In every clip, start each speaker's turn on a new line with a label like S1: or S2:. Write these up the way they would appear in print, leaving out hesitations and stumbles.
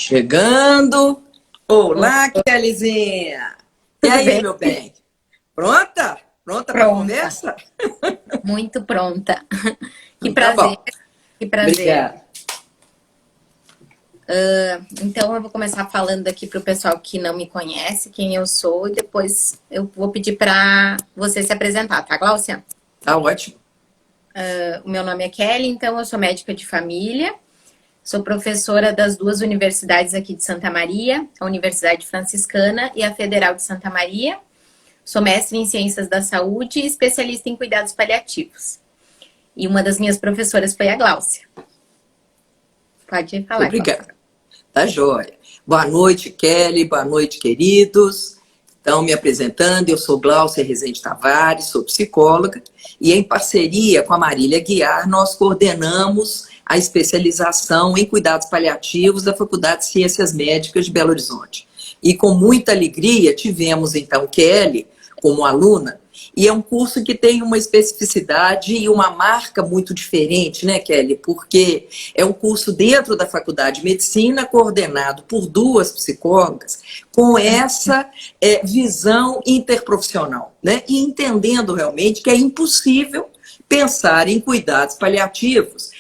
S1: Chegando. Olá, Kellyzinha. E aí,
S2: bem?
S1: meu bem? Pronta? Pronta para a conversa?
S2: Muito pronta. Que
S1: Então, tá
S2: prazer,
S1: bom.
S2: que prazer.
S1: Obrigada.
S2: Então, eu vou começar falando aqui para o pessoal que não me conhece, quem eu sou, e depois eu vou pedir para você se apresentar, tá, Gláucia?
S1: Tá ótimo.
S2: O meu nome é Kelly, então eu sou médica de família, sou professora das duas universidades aqui de Santa Maria, a Universidade Franciscana e a Federal de Santa Maria. Sou mestre em Ciências da Saúde e especialista em cuidados paliativos. E uma das minhas professoras foi a Gláucia. Pode falar,
S1: Obrigada.
S2: Gláucia.
S1: Tá joia. Boa noite, Kelly. Boa noite, queridos. Então, me apresentando, eu sou Gláucia Rezende Tavares, sou psicóloga e em parceria com a Marília Guiar, nós coordenamos a especialização em cuidados paliativos da Faculdade de Ciências Médicas de Belo Horizonte. E com muita alegria tivemos, então, Kelly como aluna, e é um curso que tem uma especificidade e uma marca muito diferente, né, Kelly? Porque é um curso dentro da Faculdade de Medicina, coordenado por duas psicólogas, com essa visão interprofissional, né? E entendendo realmente que é impossível pensar em cuidados paliativos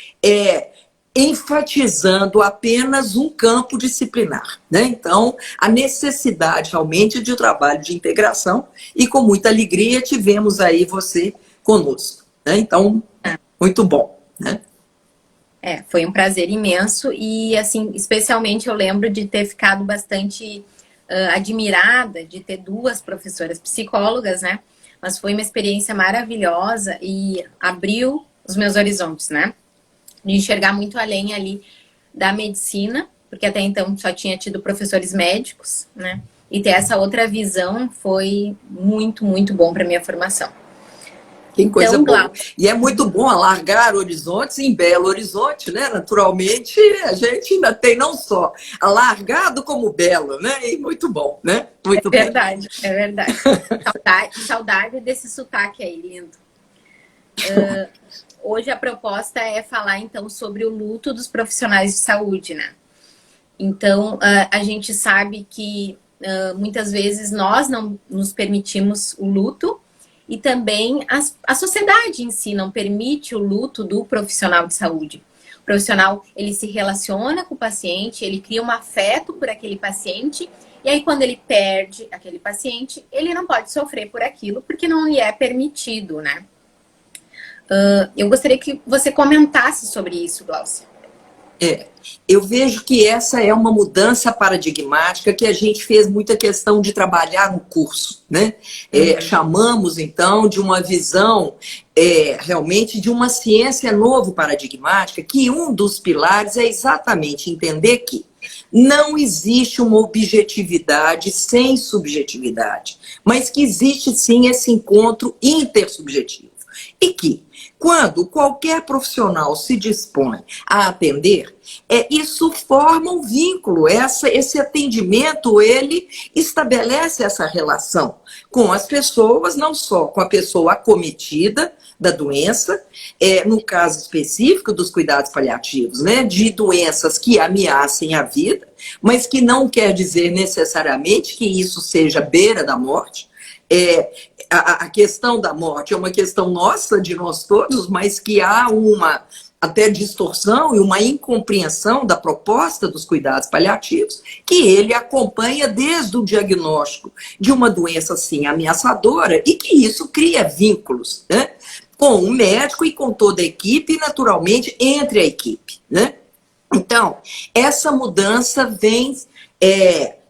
S1: enfatizando apenas um campo disciplinar, né? Então, a necessidade realmente de um trabalho de integração e com muita alegria tivemos aí você conosco, né? Então, muito bom, né?
S2: Foi um prazer imenso e, assim, especialmente eu lembro de ter ficado bastante admirada de ter duas professoras psicólogas, né? Mas foi uma experiência maravilhosa e abriu os meus horizontes, né? De enxergar muito além ali da medicina, porque até então só tinha tido professores médicos, né? E ter essa outra visão foi muito, muito bom para minha formação.
S1: Que coisa
S2: Então,
S1: boa. E é muito bom alargar horizontes em Belo Horizonte, né? Naturalmente, a gente ainda tem não só alargado como belo, né? E muito bom, né? Muito bem.
S2: É verdade. Saudade desse sotaque aí, lindo. Hoje a proposta é falar, então, sobre o luto dos profissionais de saúde, né? Então, a gente sabe que muitas vezes nós não nos permitimos o luto e também a sociedade em si não permite o luto do profissional de saúde. O profissional, ele se relaciona com o paciente, ele cria um afeto por aquele paciente e aí quando ele perde aquele paciente, ele não pode sofrer por aquilo porque não lhe é permitido, né? Eu gostaria que você comentasse sobre isso, Gláucia.
S1: Eu vejo que essa é uma mudança paradigmática que a gente fez muita questão de trabalhar no curso, né? Chamamos, então, de uma visão realmente de uma ciência novo paradigmática, que um dos pilares é exatamente entender que não existe uma objetividade sem subjetividade, mas que existe sim esse encontro intersubjetivo. E que, quando qualquer profissional se dispõe a atender, isso forma um vínculo, esse atendimento, ele estabelece essa relação com as pessoas, não só com a pessoa acometida da doença, no caso específico dos cuidados paliativos, né, de doenças que ameacem a vida, mas que não quer dizer necessariamente que isso seja beira da morte. A questão da morte é uma questão nossa, de nós todos, mas que há uma até distorção e uma incompreensão da proposta dos cuidados paliativos, que ele acompanha desde o diagnóstico de uma doença assim ameaçadora e que isso cria vínculos, né, com o médico e com toda a equipe e, naturalmente, entre a equipe, né? Então, essa mudança vem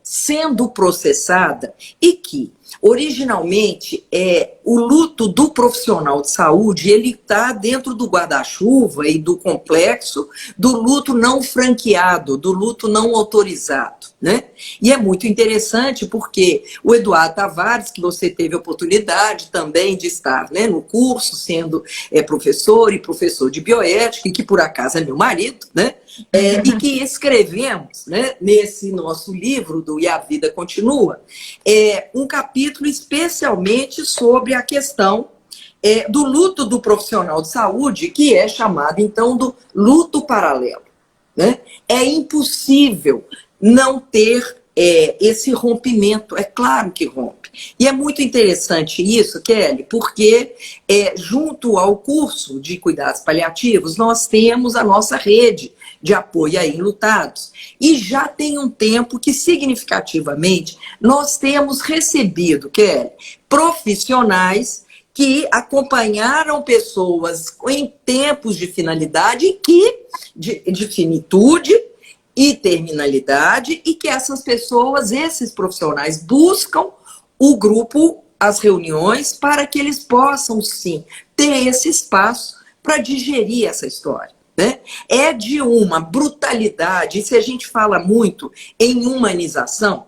S1: sendo processada e que originalmente, o luto do profissional de saúde, ele está dentro do guarda-chuva e do complexo do luto não franqueado, do luto não autorizado, né? E é muito interessante porque o Eduardo Tavares, que você teve a oportunidade também de estar, né, no curso, sendo professor e professor de bioética, e que por acaso é meu marido, né? E que escrevemos, né, nesse nosso livro do E a Vida Continua, um capítulo especialmente sobre a questão do luto do profissional de saúde, que é chamado, então, do luto paralelo, né? É impossível não ter esse rompimento. É claro que rompe. E é muito interessante isso, Kelly, porque junto ao curso de cuidados paliativos, nós temos a nossa rede de apoio a enlutados. E já tem um tempo que, significativamente, nós temos recebido, Kelly, profissionais que acompanharam pessoas em tempos de finalidade, de finitude e terminalidade, e que essas pessoas, esses profissionais, buscam o grupo, as reuniões, para que eles possam, sim, ter esse espaço para digerir essa história. Né? É de uma brutalidade, e se a gente fala muito em humanização,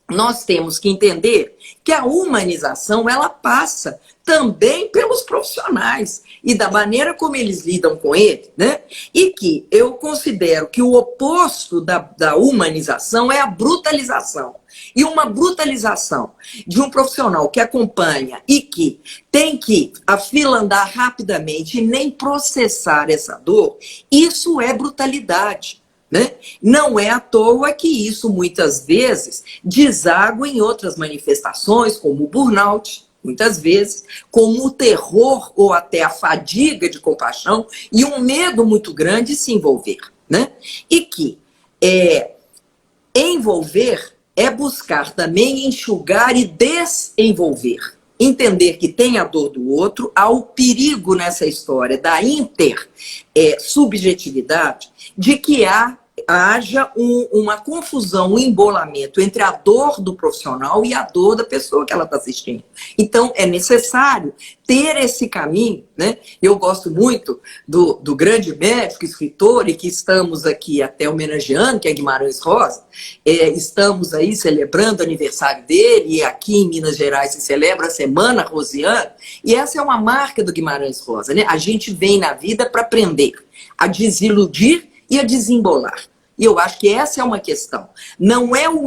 S1: nós temos que entender que a humanização, ela passa também pelos profissionais e da maneira como eles lidam com ele, né? E que eu considero que o oposto da humanização é a brutalização. E uma brutalização de um profissional que acompanha e que tem que a fila andar rapidamente e nem processar essa dor, isso é brutalidade. Né? Não é à toa que isso muitas vezes deságua em outras manifestações, como o burnout, muitas vezes, como o terror ou até a fadiga de compaixão e um medo muito grande de se envolver. Né? E que envolver é buscar também enxugar e desenvolver. Entender que tem a dor do outro, há o perigo nessa história da subjetividade, de que haja uma confusão, um embolamento entre a dor do profissional e a dor da pessoa que ela está assistindo. Então, é necessário ter esse caminho, né? Eu gosto muito do grande médico, escritor, e que estamos aqui até homenageando, que é Guimarães Rosa. Estamos aí celebrando o aniversário dele, e aqui em Minas Gerais se celebra a Semana Rosiana, e essa é uma marca do Guimarães Rosa, né? A gente vem na vida para aprender a desiludir e a desembolar. E eu acho que essa é uma questão. Não é o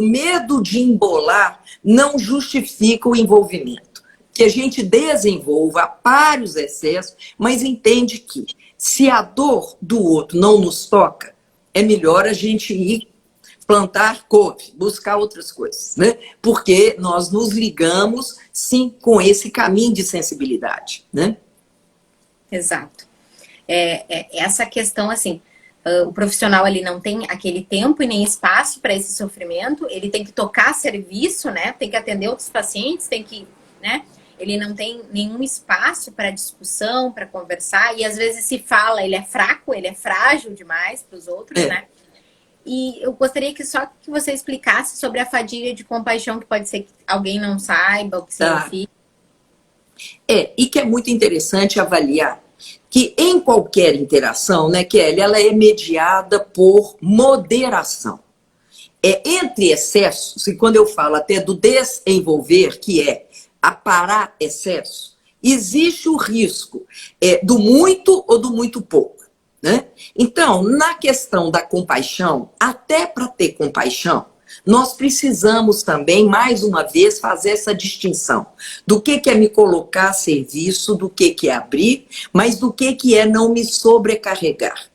S1: medo de embolar não justifica o envolvimento. Que a gente desenvolva, pare os excessos, mas entende que se a dor do outro não nos toca, é melhor a gente ir plantar couve, buscar outras coisas, né? Porque nós nos ligamos, sim, com esse caminho de sensibilidade, né?
S2: Exato. Essa questão, assim, o profissional ali não tem aquele tempo e nem espaço para esse sofrimento, ele tem que tocar serviço, né? Tem que atender outros pacientes, tem que, né? Ele não tem nenhum espaço para discussão, para conversar, e às vezes se fala, ele é fraco, ele é frágil demais para os outros, né? E eu gostaria que só que você explicasse sobre a fadiga de compaixão, que pode ser que alguém não saiba o que significa.
S1: E que é muito interessante avaliar que em qualquer interação, né, Kelly, ela é mediada por moderação. Entre excessos, e quando eu falo até do desenvolver, que é aparar excesso, existe o risco do muito ou do muito pouco. Né? Então, na questão da compaixão, até para ter compaixão, nós precisamos também, mais uma vez, fazer essa distinção do que é me colocar a serviço, do que é abrir, mas do que é não me sobrecarregar.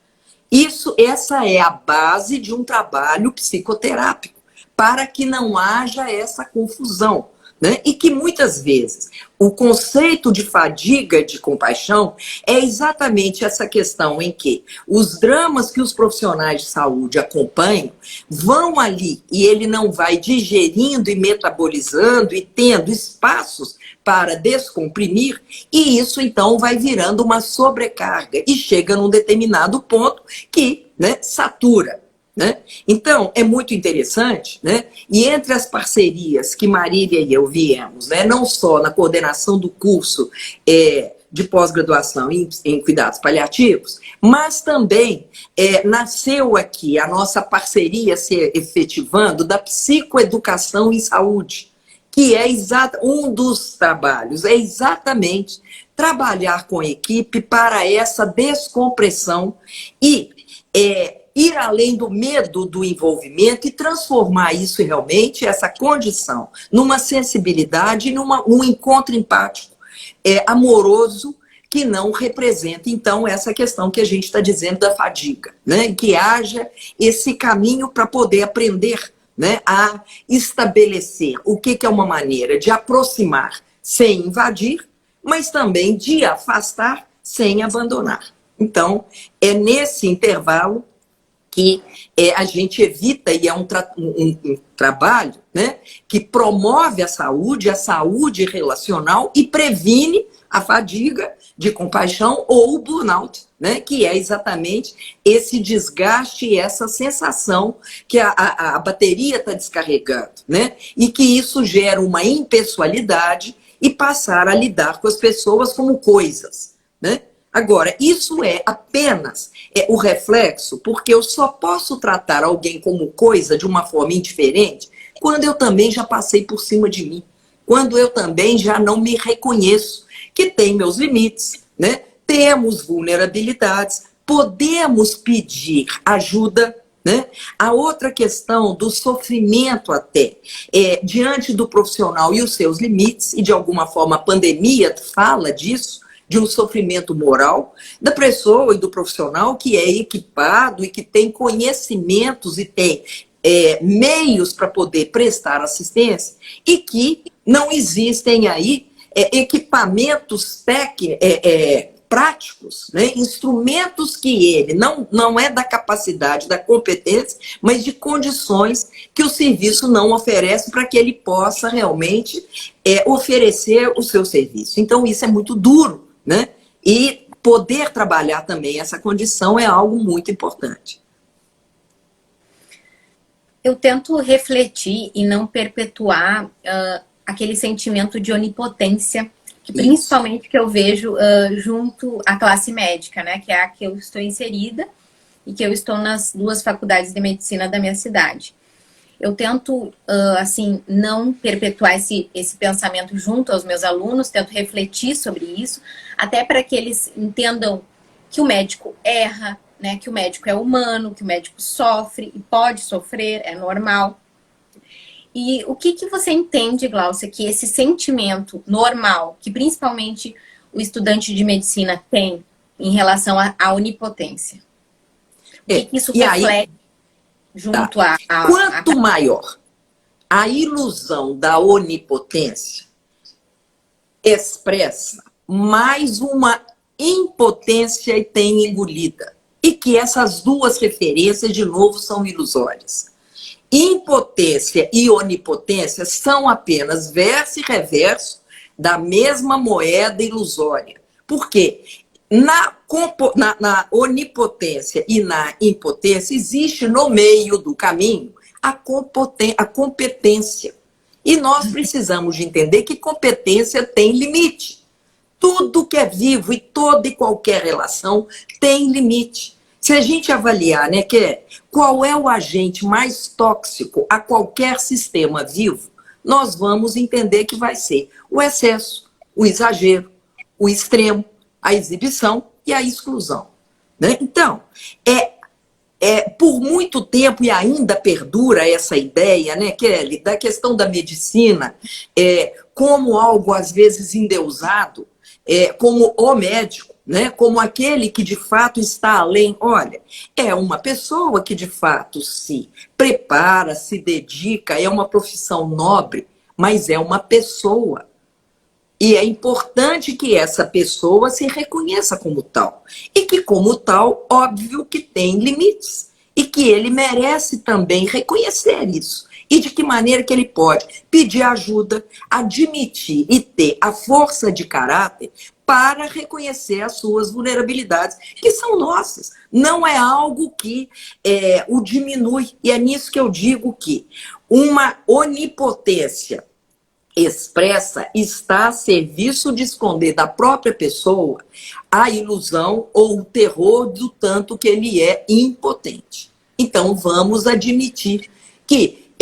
S1: Essa é a base de um trabalho psicoterápico, para que não haja essa confusão. Né? E que muitas vezes o conceito de fadiga de compaixão é exatamente essa questão em que os dramas que os profissionais de saúde acompanham vão ali e ele não vai digerindo e metabolizando e tendo espaços para descomprimir, e isso então vai virando uma sobrecarga e chega num determinado ponto que, né, satura. Né? Então, é muito interessante, né? E entre as parcerias que Marília e eu viemos, né, não só na coordenação do curso de pós-graduação em cuidados paliativos, mas também nasceu aqui a nossa parceria se efetivando da psicoeducação em saúde, que é um dos trabalhos, é exatamente trabalhar com a equipe para essa descompressão e ir além do medo do envolvimento e transformar isso realmente, essa condição, numa sensibilidade, num encontro empático, amoroso, que não representa, então, essa questão que a gente está dizendo da fadiga, né? Que haja esse caminho para poder aprender, né, a estabelecer o que é uma maneira de aproximar sem invadir, mas também de afastar sem abandonar. Então, é nesse intervalo que a gente evita, e é um trabalho, né, que promove a saúde relacional e previne a fadiga de compaixão ou o burnout, né, que é exatamente esse desgaste e essa sensação que a bateria está descarregando, né, e que isso gera uma impessoalidade e passar a lidar com as pessoas como coisas, né? Agora, isso é apenas o reflexo, porque eu só posso tratar alguém como coisa de uma forma indiferente quando eu também já passei por cima de mim, quando eu também já não me reconheço, que tem meus limites, né? Temos vulnerabilidades, podemos pedir ajuda, né? A outra questão do sofrimento até, diante do profissional e os seus limites, e de alguma forma a pandemia fala disso, de um sofrimento moral da pessoa e do profissional que é equipado e que tem conhecimentos e tem meios para poder prestar assistência e que não existem aí equipamentos práticos, né? Instrumentos que ele não é da capacidade, da competência, mas de condições que o serviço não oferece para que ele possa realmente oferecer o seu serviço. Então, isso é muito duro, né? E poder trabalhar também essa condição é algo muito importante.
S2: Eu tento refletir e não perpetuar aquele sentimento de onipotência, que principalmente que eu vejo junto à classe médica, né? Que é a que eu estou inserida e que eu estou nas duas faculdades de medicina da minha cidade. Eu tento, assim, não perpetuar esse pensamento junto aos meus alunos, tento refletir sobre isso, até para que eles entendam que o médico erra, né, que o médico é humano, que o médico sofre e pode sofrer, é normal. E o que você entende, Gláucia, que esse sentimento normal, que principalmente o estudante de medicina tem em relação à onipotência? O que isso reflete? Junto
S1: Quanto maior a ilusão da onipotência expressa, mais uma impotência tem engolida. E que essas duas referências, de novo, são ilusórias. Impotência e onipotência são apenas verso e reverso da mesma moeda ilusória. Por quê? Na onipotência e na impotência, existe no meio do caminho a competência. E nós precisamos de entender que competência tem limite. Tudo que é vivo e toda e qualquer relação tem limite. Se a gente avaliar, né, qual é o agente mais tóxico a qualquer sistema vivo, nós vamos entender que vai ser o excesso, o exagero, o extremo, a exibição e a exclusão, né? Então, por muito tempo, e ainda perdura essa ideia, né, Kelly, da questão da medicina como algo, às vezes, endeusado, como o médico, né, como aquele que, de fato, está além. Olha, é uma pessoa que, de fato, se prepara, se dedica, é uma profissão nobre, mas é uma pessoa. E é importante que essa pessoa se reconheça como tal. E que, como tal, óbvio que tem limites. E que ele merece também reconhecer isso. E de que maneira que ele pode pedir ajuda, admitir e ter a força de caráter para reconhecer as suas vulnerabilidades, que são nossas. Não é algo que o diminui. E é nisso que eu digo que uma onipotência expressa está a serviço de esconder da própria pessoa a ilusão ou o terror do tanto que ele é impotente. Então, vamos admitir que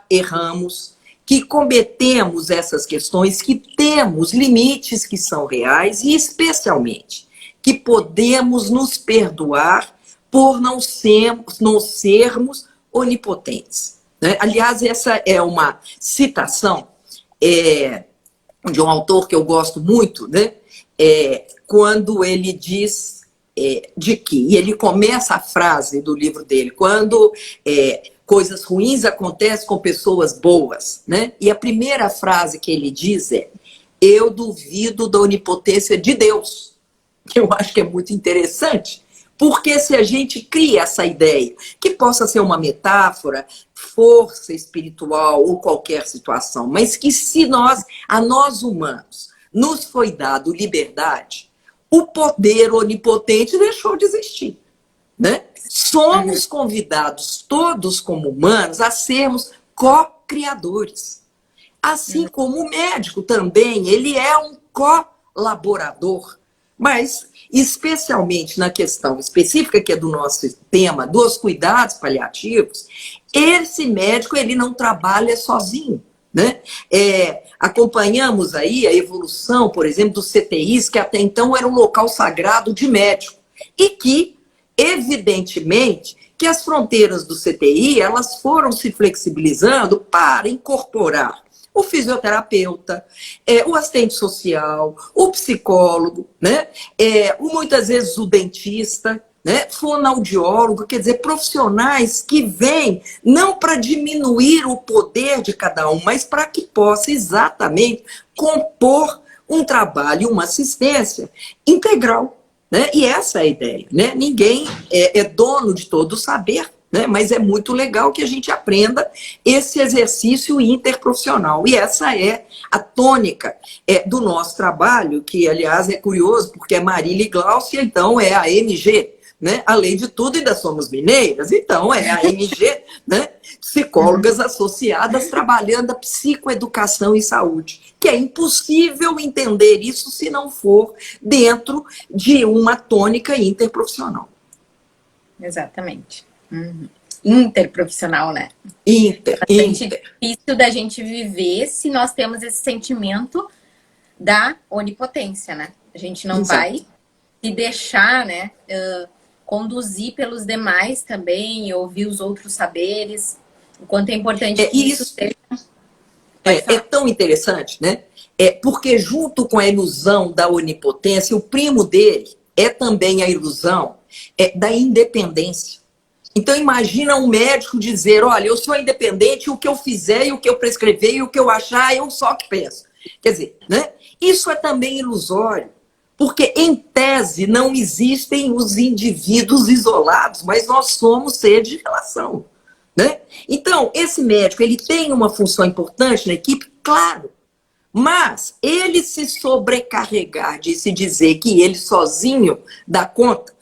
S1: erramos, que cometemos essas questões, que temos limites que são reais e, especialmente, que podemos nos perdoar por não sermos onipotentes, né? Aliás, essa é uma citação de um autor que eu gosto muito, né? quando ele diz e ele começa a frase do livro dele, quando coisas ruins acontecem com pessoas boas, né? E a primeira frase que ele diz é: eu duvido da onipotência de Deus. Eu acho que é muito interessante, porque se a gente cria essa ideia, que possa ser uma metáfora, força espiritual ou qualquer situação, mas que se a nós humanos, nos foi dado liberdade, o poder onipotente deixou de existir, né? Somos convidados todos como humanos a sermos co-criadores. Assim como o médico também, ele é um colaborador. Mas, especialmente na questão específica, que é do nosso tema, dos cuidados paliativos, esse médico ele não trabalha sozinho, né? Acompanhamos aí a evolução, por exemplo, dos CTIs, que até então era um local sagrado de médico, e que, evidentemente, que as fronteiras do CTI elas foram se flexibilizando para incorporar o fisioterapeuta, o assistente social, o psicólogo, né? Muitas vezes o dentista, né? Fonoaudiólogo, quer dizer, profissionais que vêm não para diminuir o poder de cada um, mas para que possa exatamente compor um trabalho, uma assistência integral, né? E essa é a ideia, né? Ninguém é dono de todo o saber, né? Mas é muito legal que a gente aprenda esse exercício interprofissional. E essa é a tônica do nosso trabalho, que, aliás, é curioso, porque é Marília e Gláucia, então é a MG, né? Além de tudo, ainda somos mineiras, então é a MG, né? Psicólogas associadas trabalhando a psicoeducação e saúde, que é impossível entender isso se não for dentro de uma tônica interprofissional.
S2: Exatamente. Interprofissional, né?
S1: Bastante
S2: difícil da gente viver se nós temos esse sentimento da onipotência, né? A gente não vai se deixar, né, conduzir pelos demais também, ouvir os outros saberes, o quanto é importante que isso seja.
S1: É tão interessante, né? Porque junto com a ilusão da onipotência, o primo dele é também a ilusão da independência. Então imagina um médico dizer, olha, eu sou independente, o que eu fizer e o que eu prescrever e o que eu achar, eu só que penso. Quer dizer, né? Isso é também ilusório, porque em tese não existem os indivíduos isolados, mas nós somos seres de relação, né? Então, esse médico, ele tem uma função importante na equipe, claro, mas ele se sobrecarregar de se dizer que ele sozinho dá conta.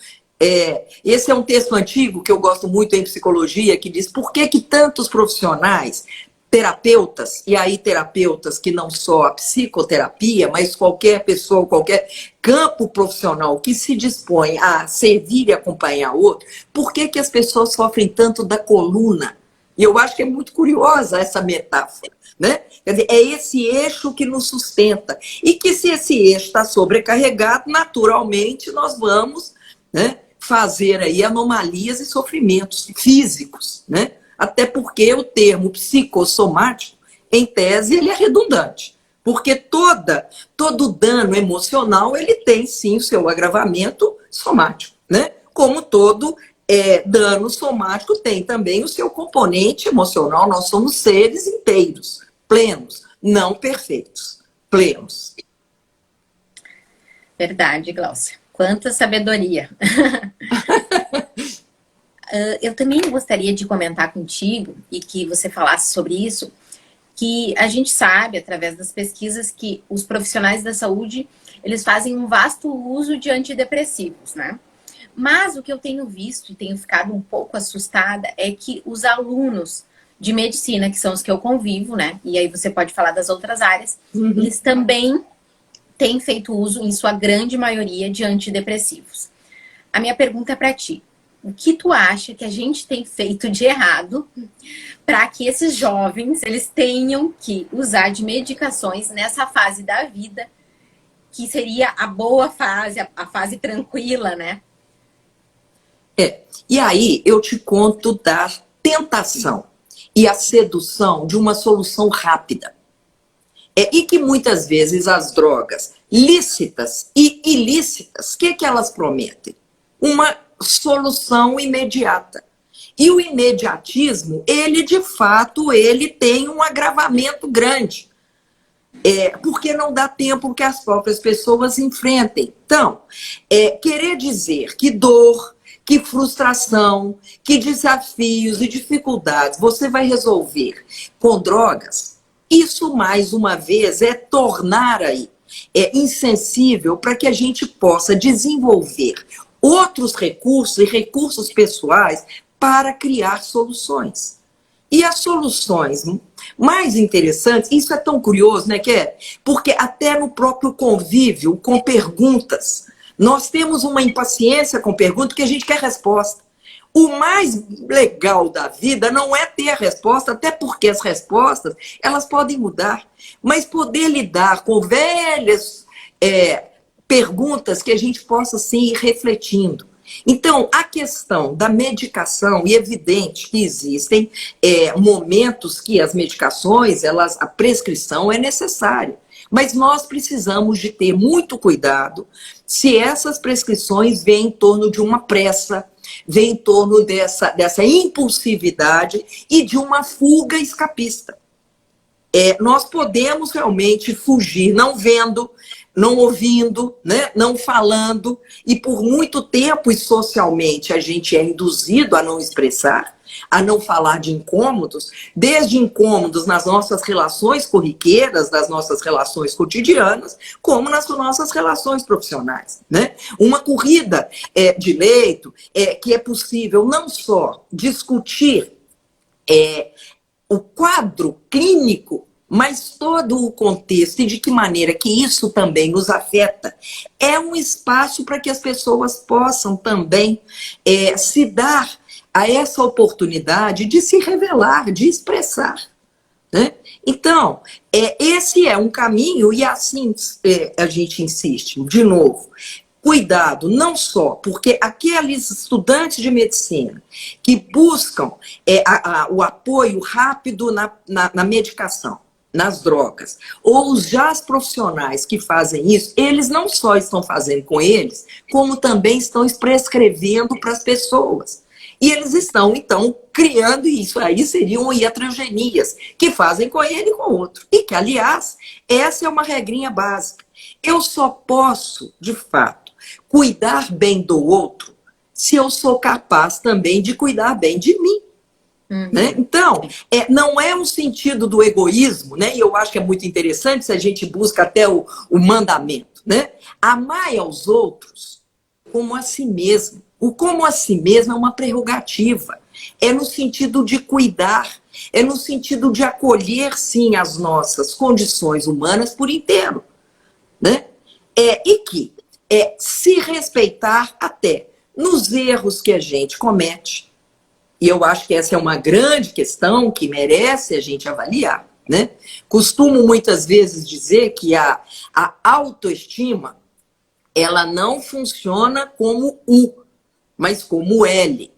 S1: Esse é um texto antigo que eu gosto muito em psicologia, que diz por que tantos profissionais, terapeutas, e aí terapeutas que não só a psicoterapia, mas qualquer pessoa, qualquer campo profissional que se dispõe a servir e acompanhar outro, por que as pessoas sofrem tanto da coluna? E eu acho que é muito curiosa essa metáfora, né? Quer dizer, é esse eixo que nos sustenta. E que se esse eixo está sobrecarregado, naturalmente nós vamos, né, fazer aí anomalias e sofrimentos físicos, né? Até porque o termo psicossomático, em tese, ele é redundante. Porque todo dano emocional, ele tem, sim, o seu agravamento somático, né? Como todo dano somático tem também o seu componente emocional. Nós somos seres inteiros, plenos, não perfeitos, plenos.
S2: Verdade, Gláucia. Quanta sabedoria. Eu também gostaria de comentar contigo e que você falasse sobre isso, que a gente sabe, através das pesquisas, que os profissionais da saúde, eles fazem um vasto uso de antidepressivos, né? Mas o que eu tenho visto e tenho ficado um pouco assustada é que os alunos de medicina, que são os que eu convivo, né? E aí você pode falar das outras áreas, eles também têm feito uso, em sua grande maioria, de antidepressivos. A minha pergunta é para ti. O que tu acha que a gente tem feito de errado para que esses jovens, eles tenham que usar de medicações nessa fase da vida, que seria a boa fase, a fase tranquila, né?
S1: E aí eu te conto da tentação e a sedução de uma solução rápida. E que muitas vezes as drogas lícitas e ilícitas, o que elas prometem? Uma solução imediata. E o imediatismo, ele de fato, ele tem um agravamento grande. Porque não dá tempo que as próprias pessoas enfrentem. Então, querer dizer que dor, que frustração, que desafios e dificuldades você vai resolver com drogas, isso, mais uma vez, é tornar aí insensível para que a gente possa desenvolver outros recursos e recursos pessoais para criar soluções. E as soluções mais interessantes, isso é tão curioso, né, porque até no próprio convívio com perguntas, nós temos uma impaciência com perguntas que a gente quer resposta. O mais legal da vida não é ter a resposta, até porque as respostas, elas podem mudar, mas poder lidar com velhas perguntas que a gente possa, sim, ir refletindo. Então, a questão da medicação, e é evidente que existem momentos que as medicações, a prescrição é necessária, mas nós precisamos de ter muito cuidado se essas prescrições vêm em torno de uma pressa, vêm em torno dessa impulsividade e de uma fuga escapista. Nós podemos realmente fugir não vendo, não ouvindo, né? Não falando, e por muito tempo e socialmente a gente é induzido a não expressar, a não falar de incômodos, desde incômodos nas nossas relações corriqueiras, das nossas relações cotidianas, como nas nossas relações profissionais, né? Uma corrida de leito que é possível não só discutir o quadro clínico, mas todo o contexto e de que maneira que isso também nos afeta, é um espaço para que as pessoas possam também se dar a essa oportunidade de se revelar, de expressar, né? Então, esse é um caminho, e assim a gente insiste, de novo, cuidado, não só porque aqueles estudantes de medicina que buscam o apoio rápido na medicação, nas drogas, ou os profissionais que fazem isso, eles não só estão fazendo com eles, como também estão prescrevendo para as pessoas. E eles estão, então, criando isso. Aí seriam iatrogenias, que fazem com ele e com o outro. E que, aliás, essa é uma regrinha básica. Eu só posso, de fato, cuidar bem do outro se eu sou capaz também de cuidar bem de mim. Né? Então, não é um sentido do egoísmo, né? E eu acho que é muito interessante se a gente busca até o mandamento, né? Amai aos outros como a si mesmo. O como a si mesmo é uma prerrogativa, é no sentido de cuidar, é no sentido de acolher, sim, as nossas condições humanas por inteiro, né? E que se respeitar até nos erros que a gente comete. E eu acho que essa é uma grande questão que merece a gente avaliar, né? Costumo muitas vezes dizer que a autoestima, ela não funciona como U, mas como L.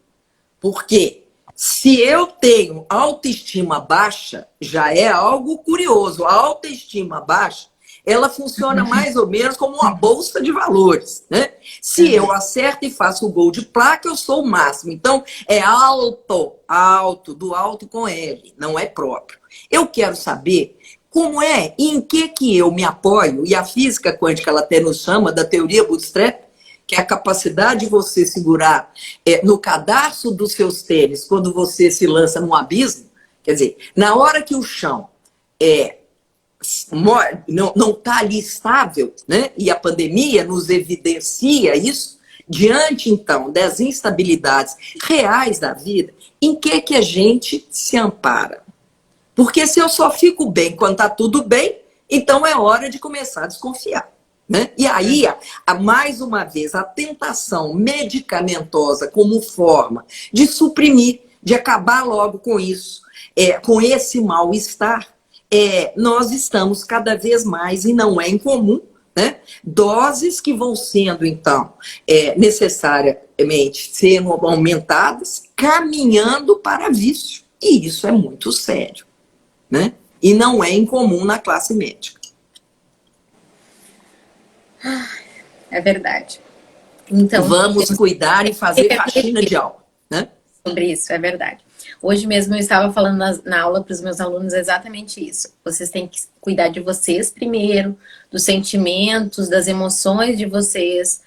S1: Porque se eu tenho autoestima baixa, já é algo curioso. A autoestima baixa, ela funciona mais ou menos como uma bolsa de valores, né? Se eu acerto e faço o gol de placa, eu sou o máximo. Então, é alto, do alto com L, não é próprio. Eu quero saber como e em que eu me apoio, e a física quântica, ela até nos chama da teoria Bootstrap, que é a capacidade de você segurar no cadarço dos seus tênis quando você se lança num abismo. Quer dizer, na hora que o chão não está ali estável, né? E a pandemia nos evidencia isso, diante, então, das instabilidades reais da vida, em que a gente se ampara? Porque se eu só fico bem quando está tudo bem, então é hora de começar a desconfiar, né? E aí, mais uma vez, a tentação medicamentosa como forma de suprimir, de acabar logo com isso, com esse mal-estar, nós estamos cada vez mais, e não é incomum, né? Doses que vão sendo, então, necessariamente sendo aumentadas, caminhando para vício. E isso é muito sério, né? E não é incomum na classe médica.
S2: É verdade. Então,
S1: Vamos cuidar e fazer faxina de aula, né?
S2: Sobre isso, é verdade. Hoje mesmo eu estava falando na aula para os meus alunos exatamente isso. Vocês têm que cuidar de vocês primeiro, dos sentimentos, das emoções de vocês,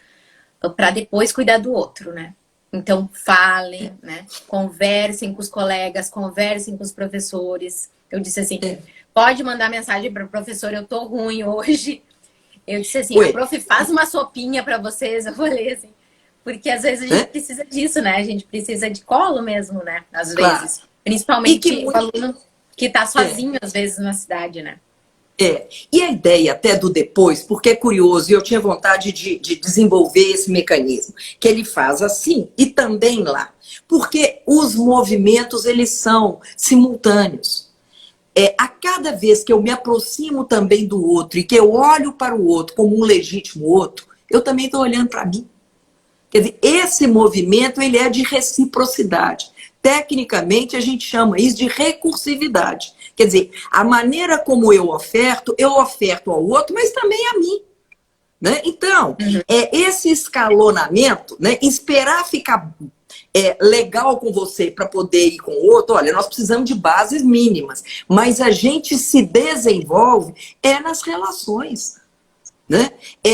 S2: para depois cuidar do outro, né? Então, falem, né? Conversem com os colegas, conversem com os professores. Eu disse assim, pode mandar mensagem para o professor, eu tô ruim hoje. Eu disse assim, a prof faz uma sopinha para vocês. Eu falei assim, porque às vezes a gente precisa disso, né? A gente precisa de colo mesmo, né? Às vezes. Claro. Principalmente o aluno que está sozinho, às vezes, na cidade, né?
S1: E a ideia até do depois, porque é curioso, e eu tinha vontade de desenvolver esse mecanismo, que ele faz assim e também lá. Porque os movimentos, eles são simultâneos. A cada vez que eu me aproximo também do outro e que eu olho para o outro como um legítimo outro, eu também estou olhando para mim. Quer dizer, esse movimento, ele é de reciprocidade. Tecnicamente, a gente chama isso de recursividade. Quer dizer, a maneira como eu oferto ao outro, mas também a mim. Né? Então, esse escalonamento, né? Esperar ficar legal com você para poder ir com o outro, olha, nós precisamos de bases mínimas, mas a gente se desenvolve nas relações. Né?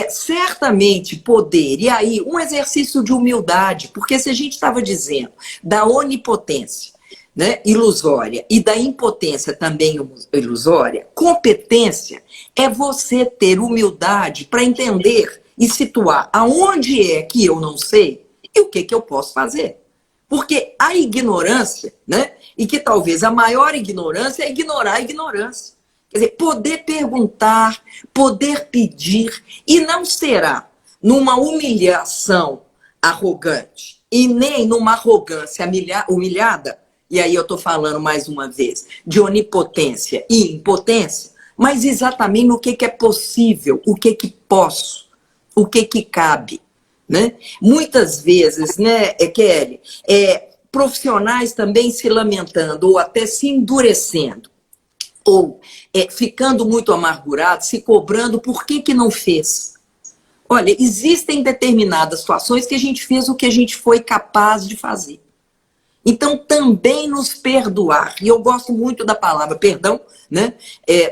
S1: Certamente poder, e aí um exercício de humildade, porque se a gente estava dizendo da onipotência, né, ilusória e da impotência também ilusória, competência é você ter humildade para entender e situar aonde é que eu não sei e o que eu posso fazer. Porque a ignorância, né, e que talvez a maior ignorância é ignorar a ignorância. Quer dizer, poder perguntar, poder pedir, e não será numa humilhação arrogante e nem numa arrogância humilhada, e aí eu estou falando mais uma vez de onipotência e impotência, mas exatamente no que é possível, o que posso, o que cabe. Né? Muitas vezes, né, Kelly, profissionais também se lamentando ou até se endurecendo, ou ficando muito amargurado, se cobrando por que não fez. Olha, existem determinadas situações que a gente fez o que a gente foi capaz de fazer. Então, também nos perdoar. E eu gosto muito da palavra perdão, né?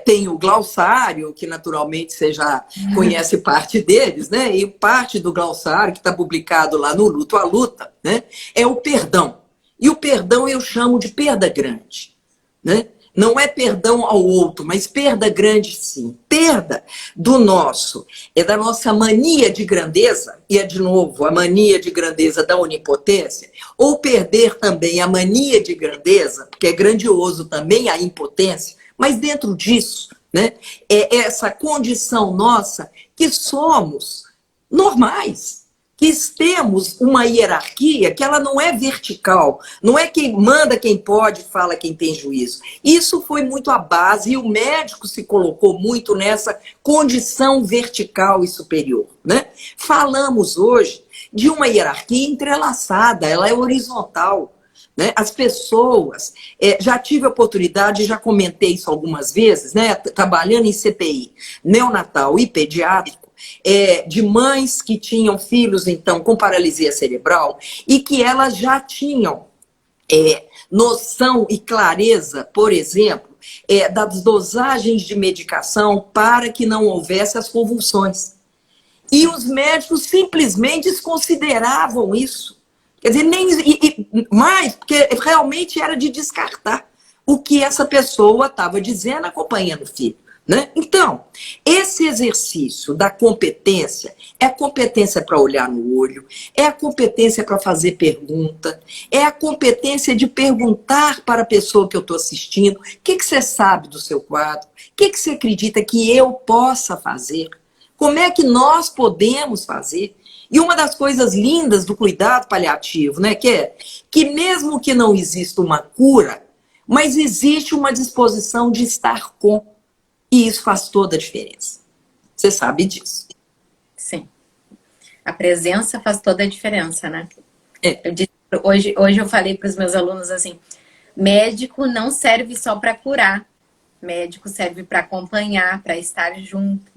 S1: Tem o glossário, que naturalmente você já conhece parte deles, né? E parte do glossário, que está publicado lá no Luto à Luta, né? É o perdão. E o perdão eu chamo de perda grande, né? Não é perdão ao outro, mas perda grande sim. Perda do nosso, da nossa mania de grandeza, e de novo, a mania de grandeza da onipotência, ou perder também a mania de grandeza, porque é grandioso também a impotência, mas dentro disso, né, é essa condição nossa que somos normais, que temos uma hierarquia que ela não é vertical, não é quem manda, quem pode, fala quem tem juízo. Isso foi muito a base e o médico se colocou muito nessa condição vertical e superior. Né? Falamos hoje de uma hierarquia entrelaçada, ela é horizontal. Né? As pessoas, já tive a oportunidade, já comentei isso algumas vezes, né? Trabalhando em CTI, neonatal e pediátrico, de mães que tinham filhos, então, com paralisia cerebral e que elas já tinham noção e clareza, por exemplo, das dosagens de medicação para que não houvesse as convulsões. E os médicos simplesmente desconsideravam isso. Quer dizer, mais, porque realmente era de descartar o que essa pessoa estava dizendo acompanhando o filho. Né? Então, esse exercício da competência é a competência para olhar no olho, é a competência para fazer pergunta, é a competência de perguntar para a pessoa que eu estou assistindo o que você sabe do seu quadro, o que você acredita que eu possa fazer, como é que nós podemos fazer. E uma das coisas lindas do cuidado paliativo, né, que mesmo que não exista uma cura, mas existe uma disposição de estar com. E isso faz toda a diferença. Você sabe disso.
S2: Sim. A presença faz toda a diferença, né? Hoje eu falei para os meus alunos assim, médico não serve só para curar. Médico serve para acompanhar, para estar junto.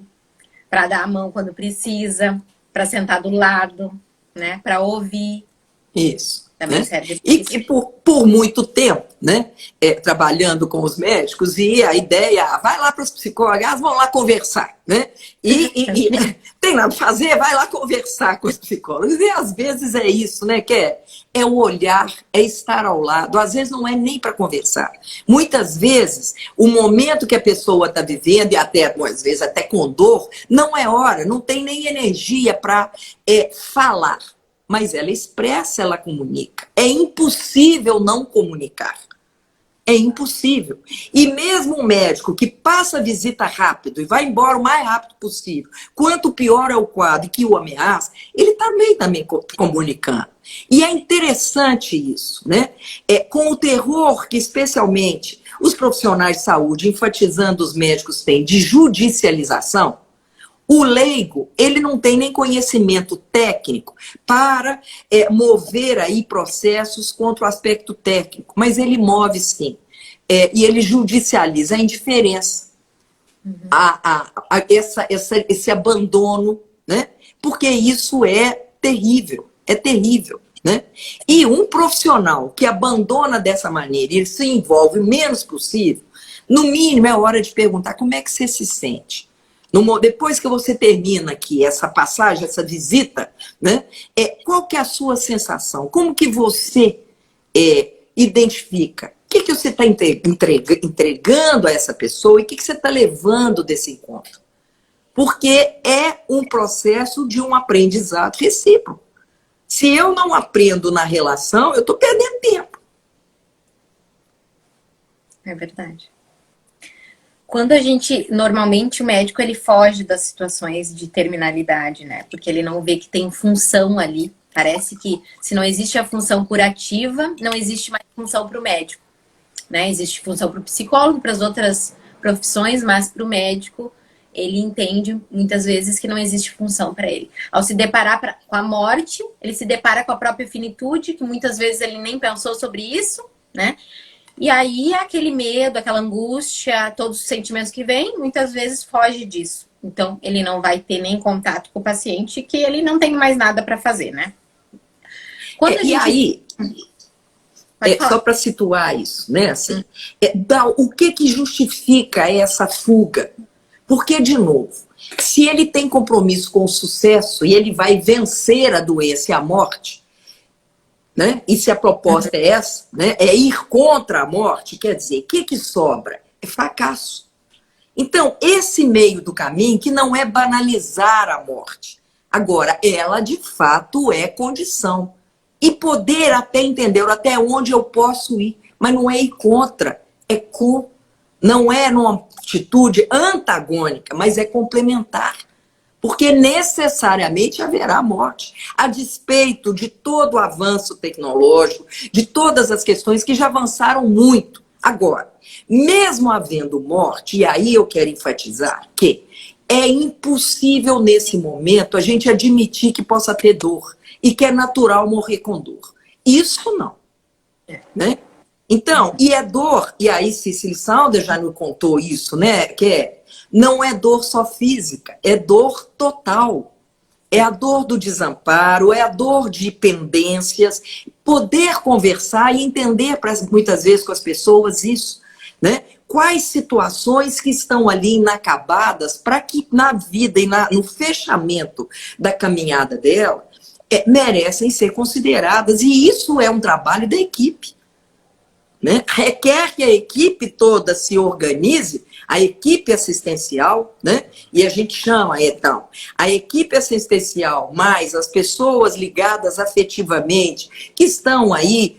S2: para dar a mão quando precisa, para sentar do lado, né? Para ouvir.
S1: Isso.
S2: Também
S1: Né?
S2: serve
S1: E
S2: isso.
S1: por muito tempo, né, trabalhando com os médicos, e a ideia, vai lá para os psicólogos, elas vão lá conversar, né? E tem nada para fazer, vai lá conversar com os psicólogos. E às vezes é isso, né, que é o olhar, é estar ao lado. Às vezes não é nem para conversar. Muitas vezes, o momento que a pessoa está vivendo, e até, às vezes, até com dor, não é hora, não tem nem energia para falar. Mas ela expressa, ela comunica. É impossível não comunicar. É impossível. E mesmo um médico que passa a visita rápido e vai embora o mais rápido possível, quanto pior é o quadro que o ameaça, ele também comunicando. E é interessante isso, né? Com o terror que, especialmente, os profissionais de saúde, enfatizando os médicos, têm de judicialização, o leigo, ele não tem nem conhecimento técnico para mover aí processos contra o aspecto técnico, mas ele move sim. E ele judicializa a indiferença, esse abandono, né? Porque isso é terrível, né? E um profissional que abandona dessa maneira e se envolve o menos possível, no mínimo é hora de perguntar como é que você se sente. Depois que você termina aqui essa passagem, essa visita, né, qual que é a sua sensação? Como que você identifica? O que você está entregando a essa pessoa e o que você está levando desse encontro? Porque é um processo de um aprendizado recíproco. Se eu não aprendo na relação, eu estou perdendo tempo.
S2: É verdade. Quando a gente, normalmente o médico ele foge das situações de terminalidade, né? Porque ele não vê que tem função ali. Parece que se não existe a função curativa, não existe mais função para o médico, né? Existe função para o psicólogo, para as outras profissões, mas para o médico ele entende muitas vezes que não existe função para ele. Ao se deparar com a morte, ele se depara com a própria finitude, que muitas vezes ele nem pensou sobre isso, né? E aí, aquele medo, aquela angústia, todos os sentimentos que vêm, muitas vezes foge disso. Então, ele não vai ter nem contato com o paciente, que ele não tem mais nada para fazer, né?
S1: E aí, só para situar isso, né? Assim, o que justifica essa fuga? Porque, de novo, se ele tem compromisso com o sucesso e ele vai vencer a doença e a morte, né? E se a proposta é essa, né? É ir contra a morte, quer dizer, o que sobra? É fracasso. Então, esse meio do caminho, que não é banalizar a morte. Agora, ela de fato é condição. E poder até entender até onde eu posso ir. Mas não é ir contra, é com. Não é numa atitude antagônica, mas é complementar. Porque necessariamente haverá morte, a despeito de todo o avanço tecnológico, de todas as questões que já avançaram muito. Agora, mesmo havendo morte, e aí eu quero enfatizar que é impossível nesse momento a gente admitir que possa ter dor e que é natural morrer com dor. Isso não. Né? Então, e é dor, e aí Cicely Saunders já nos contou isso, né? Não é dor só física, é dor total. É a dor do desamparo, é a dor de pendências. Poder conversar e entender muitas vezes com as pessoas isso, né? Quais situações que estão ali inacabadas para que na vida e no fechamento da caminhada dela merecem ser consideradas. E isso é um trabalho da equipe. Né? Requer que a equipe toda se organize, a equipe assistencial, né? E a gente chama, então, a equipe assistencial mais as pessoas ligadas afetivamente, que estão aí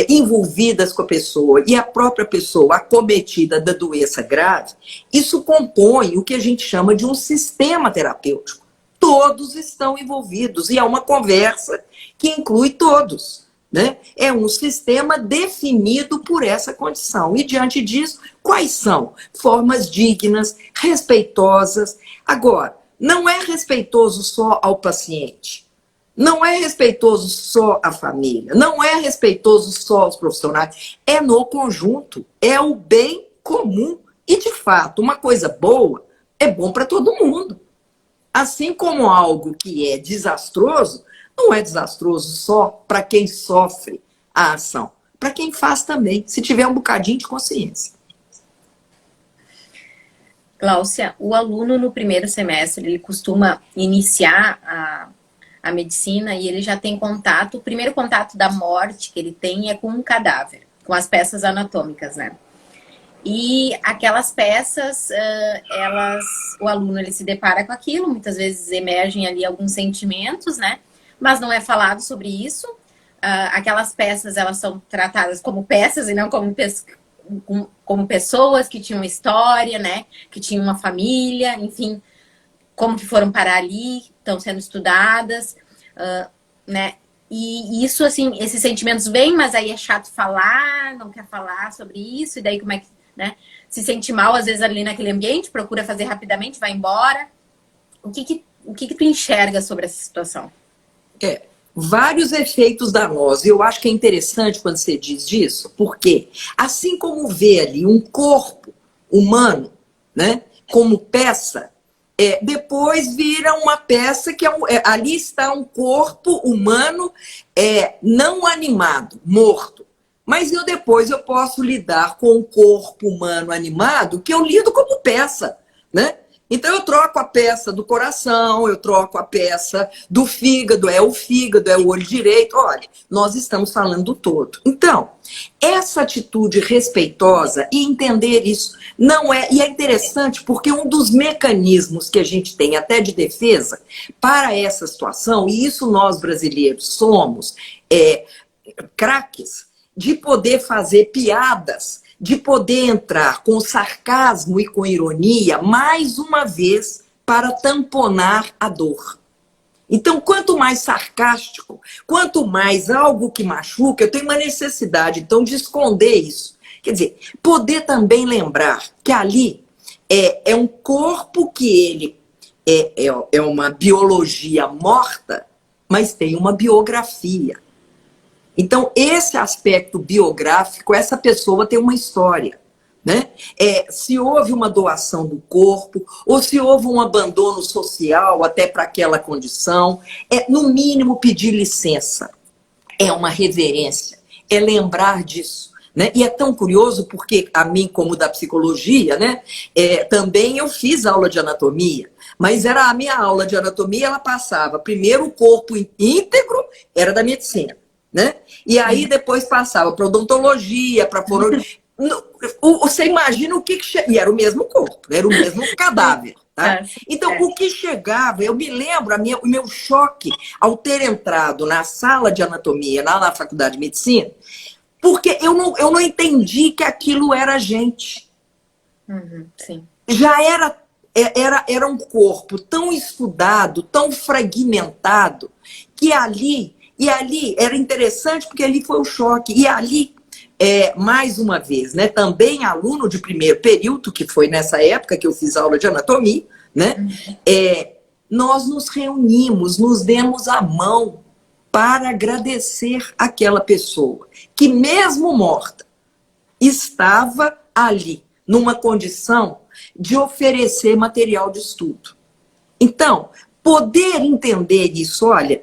S1: envolvidas com a pessoa, e a própria pessoa acometida da doença grave, isso compõe o que a gente chama de um sistema terapêutico. Todos estão envolvidos, e é uma conversa que inclui todos. Né? É um sistema definido por essa condição. E, diante disso, quais são? Formas dignas, respeitosas. Agora, não é respeitoso só ao paciente. Não é respeitoso só à família. Não é respeitoso só aos profissionais. É no conjunto. É o bem comum. E, de fato, uma coisa boa é bom para todo mundo. Assim como algo que é desastroso, não é desastroso só para quem sofre a ação, para quem faz também, se tiver um bocadinho de consciência.
S2: Gláucia, o aluno no primeiro semestre, ele costuma iniciar a medicina e ele já tem contato, o primeiro contato da morte que ele tem é com um cadáver, com as peças anatômicas, né? E aquelas peças, o aluno ele se depara com aquilo, muitas vezes emergem ali alguns sentimentos, né? Mas não é falado sobre isso. Aquelas peças, elas são tratadas como peças e não como pessoas que tinham história, né? Que tinham uma família, enfim, como que foram parar ali, estão sendo estudadas, né? E isso, assim, esses sentimentos vêm, mas aí é chato falar, não quer falar sobre isso, e daí como é que, né? Se sente mal, às vezes, ali naquele ambiente, procura fazer rapidamente, vai embora. O que tu enxerga sobre essa situação?
S1: Vários efeitos danosos. Eu acho que é interessante quando você diz disso, porque assim como vê ali um corpo humano, né, como peça, depois vira uma peça que ali está um corpo humano não animado, morto. Mas depois eu posso lidar com um corpo humano animado que eu lido como peça, né? Então eu troco a peça do coração, eu troco a peça do fígado, é o olho direito. Olha, nós estamos falando do todo. Então, essa atitude respeitosa e entender isso não é... E é interessante porque um dos mecanismos que a gente tem até de defesa para essa situação, e isso nós brasileiros somos craques, de poder fazer piadas, de poder entrar com sarcasmo e com ironia, mais uma vez, para tamponar a dor. Então, quanto mais sarcástico, quanto mais algo que machuca, eu tenho uma necessidade, então, de esconder isso. Quer dizer, poder também lembrar que ali é um corpo que ele é uma biologia morta, mas tem uma biografia. Então, esse aspecto biográfico, essa pessoa tem uma história, né? Se houve uma doação do corpo, ou se houve um abandono social até para aquela condição, no mínimo pedir licença. É uma reverência, é lembrar disso. Né? E é tão curioso porque a mim, como da psicologia, né, também eu fiz aula de anatomia, mas a minha aula de anatomia, ela passava primeiro o corpo íntegro, era da medicina. Né? E aí depois passava para odontologia, para você imagina o que e era o mesmo corpo, né? Era o mesmo cadáver. Tá? Então, o que chegava, eu me lembro, o meu choque ao ter entrado na sala de anatomia, na faculdade de medicina, porque eu não entendi que aquilo era gente.
S2: Sim.
S1: Já era um corpo tão estudado, tão fragmentado, que ali era interessante porque ali foi o choque. E ali, mais uma vez, né, também aluno de primeiro período, que foi nessa época que eu fiz aula de anatomia, né, nós nos reunimos, nos demos a mão para agradecer aquela pessoa que, mesmo morta, estava ali, numa condição de oferecer material de estudo. Então, poder entender isso, olha,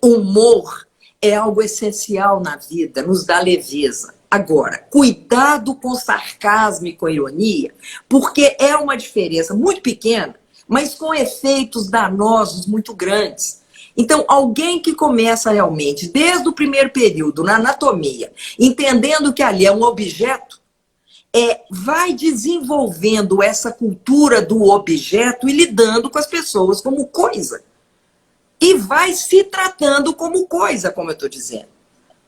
S1: humor é algo essencial na vida, nos dá leveza. Agora, cuidado com sarcasmo e com ironia, porque é uma diferença muito pequena, mas com efeitos danosos muito grandes. Então, alguém que começa realmente, desde o primeiro período, na anatomia, entendendo que ali é um objeto, vai desenvolvendo essa cultura do objeto e lidando com as pessoas como coisa. E vai se tratando como coisa, como eu estou dizendo.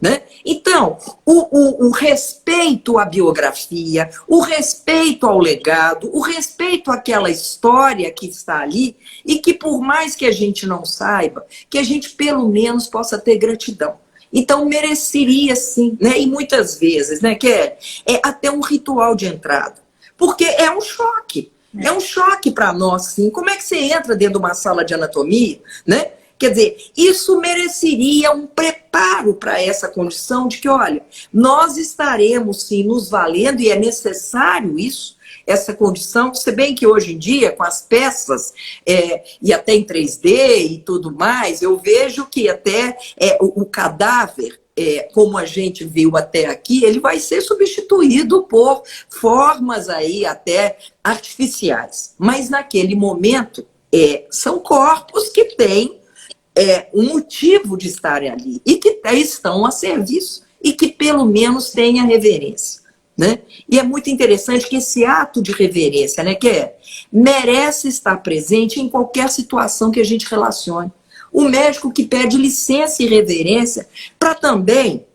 S1: Né? Então, o respeito à biografia, o respeito ao legado, o respeito àquela história que está ali e que, por mais que a gente não saiba, que a gente pelo menos possa ter gratidão. Então, mereceria sim, né? E muitas vezes, né, que é até um ritual de entrada. Porque é um choque. É um choque para nós, sim. Como é que você entra dentro de uma sala de anatomia, né? Quer dizer, isso mereceria um preparo para essa condição de que, olha, nós estaremos sim nos valendo, e é necessário isso, essa condição, se bem que hoje em dia, com as peças, e até em 3D e tudo mais, eu vejo que até o cadáver, como a gente viu até aqui, ele vai ser substituído por formas aí até artificiais. Mas naquele momento, são corpos que têm um motivo de estarem ali e que estão a serviço e que pelo menos tenha reverência. Né? E é muito interessante que esse ato de reverência, né, merece estar presente em qualquer situação que a gente relacione. O médico que pede licença e reverência para também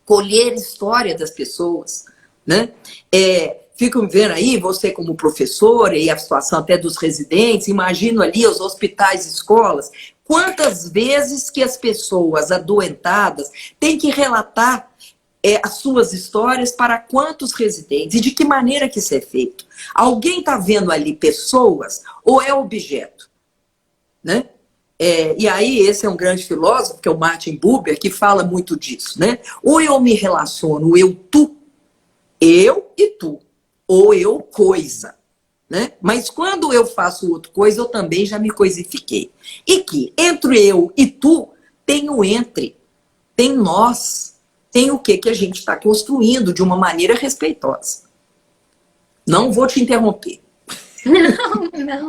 S1: colher a história das pessoas. Né? Fico vendo aí, você como professora e a situação até dos residentes, imagino ali os hospitais e escolas, quantas vezes que as pessoas adoentadas têm que relatar as suas histórias para quantos residentes e de que maneira que isso é feito. Alguém está vendo ali pessoas ou é objeto? Né? E aí esse é um grande filósofo, que é o Martin Buber, que fala muito disso. Né? Ou eu me relaciono eu e tu, ou eu coisa. Né? Mas quando eu faço outra coisa, eu também já me coisifiquei. E que entre eu e tu tem o entre, tem nós, tem o que a gente está construindo de uma maneira respeitosa. Não vou te interromper.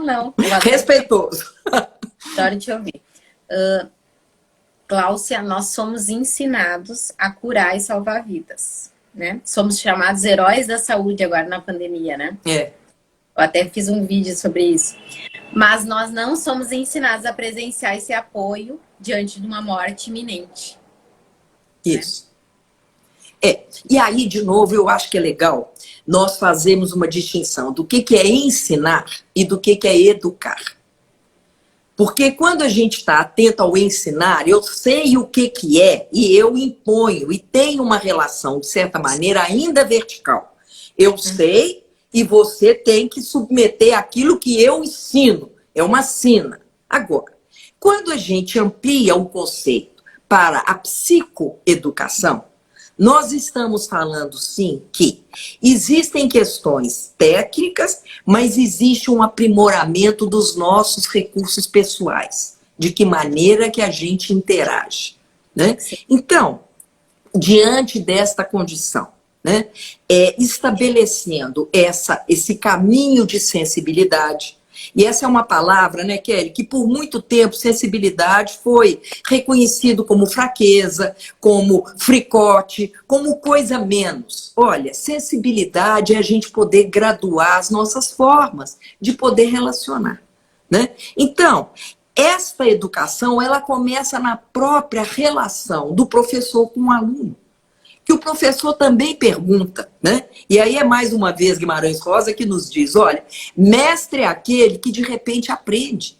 S2: Não.
S1: Respeitoso.
S2: Adoro te ouvir. Gláucia, nós somos ensinados a curar e salvar vidas. Né? Somos chamados heróis da saúde agora na pandemia, né? Eu até fiz um vídeo sobre isso. Mas nós não somos ensinados a presenciar esse apoio diante de uma morte iminente.
S1: Isso. E aí, de novo, eu acho que é legal nós fazermos uma distinção do que é ensinar e do que é educar. Porque quando a gente está atento ao ensinar, eu sei o que é e eu imponho e tenho uma relação, de certa maneira, ainda vertical. Eu sei e você tem que submeter aquilo que eu ensino. É uma sina. Agora, quando a gente amplia o conceito para a psicoeducação, nós estamos falando, sim, que existem questões técnicas, mas existe um aprimoramento dos nossos recursos pessoais. De que maneira que a gente interage. Né? Então, diante desta condição, né, estabelecendo esse caminho de sensibilidade. E essa é uma palavra, né, Kelly, que por muito tempo sensibilidade foi reconhecido como fraqueza, como fricote, como coisa menos. Olha, sensibilidade é a gente poder graduar as nossas formas de poder relacionar. Né? Então, esta educação, ela começa na própria relação do professor com o aluno. Que o professor também pergunta, né? E aí é mais uma vez Guimarães Rosa que nos diz, olha, mestre é aquele que de repente aprende.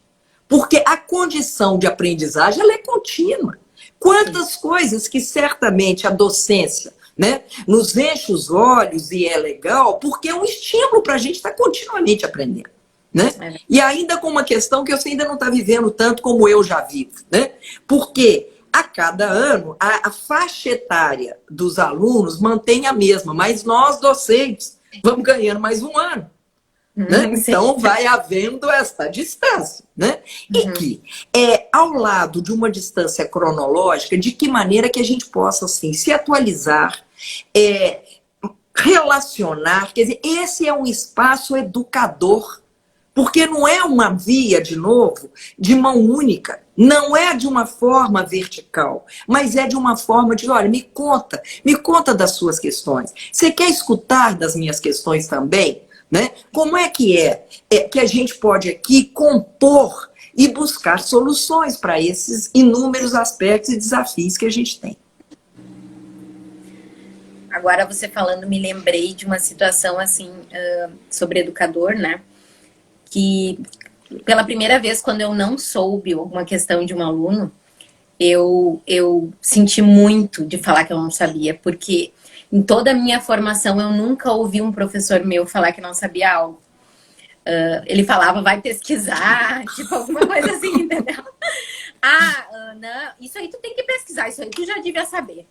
S1: Porque a condição de aprendizagem, ela é contínua. Quantas coisas que certamente a docência, né, nos enche os olhos e é legal, porque é um estímulo para a gente estar continuamente aprendendo. Né? E ainda com uma questão que você ainda não está vivendo tanto como eu já vivo. Né? Porque a cada ano, a faixa etária dos alunos mantém a mesma, mas nós, docentes, vamos ganhando mais um ano. Né? Então, vai havendo essa distância. Né? E que, ao lado de uma distância cronológica, de que maneira que a gente possa assim, se atualizar, relacionar, quer dizer, esse é um espaço educador. Porque não é uma via, de novo, de mão única. Não é de uma forma vertical, mas é de uma forma de, olha, me conta das suas questões. Você quer escutar das minhas questões também? Né? Como é que que a gente pode aqui compor e buscar soluções para esses inúmeros aspectos e desafios que a gente tem?
S2: Agora você falando, me lembrei de uma situação assim, sobre educador, né? Que pela primeira vez, quando eu não soube alguma questão de um aluno, eu senti muito de falar que eu não sabia, porque em toda a minha formação eu nunca ouvi um professor meu falar que não sabia algo. Ele falava, vai pesquisar, tipo alguma coisa assim, entendeu? Ah, Ana, isso aí tu tem que pesquisar, isso aí tu já devia saber.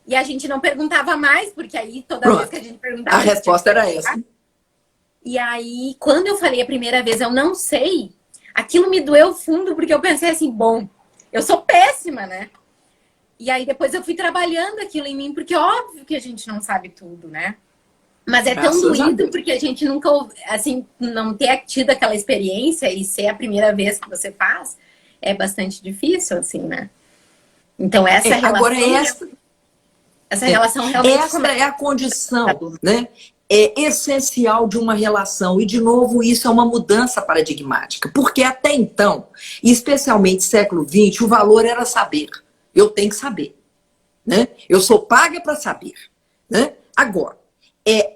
S2: E a gente não perguntava mais, porque aí toda vez
S1: Pronto.
S2: que a gente
S1: A
S2: perguntava, a gente tinha que
S1: resposta era
S2: perguntar.
S1: essa.
S2: E aí, quando eu falei a primeira vez, eu não sei, aquilo me doeu fundo, porque eu pensei assim, bom, eu sou péssima, né? E aí depois eu fui trabalhando aquilo em mim, porque óbvio que a gente não sabe tudo, né? Mas é tão
S1: Graças a
S2: doído
S1: Deus.
S2: porque a gente nunca, assim, não ter tido aquela experiência e ser a primeira vez que você faz, é bastante difícil, assim, né? Então
S1: Agora,
S2: essa relação realmente
S1: essa
S2: começa
S1: é a condição, né? É essencial de uma relação. E, de novo, isso é uma mudança paradigmática. Porque até então, e especialmente século XX, o valor era saber. Eu tenho que saber. Né? Eu sou paga para saber. Né? Agora,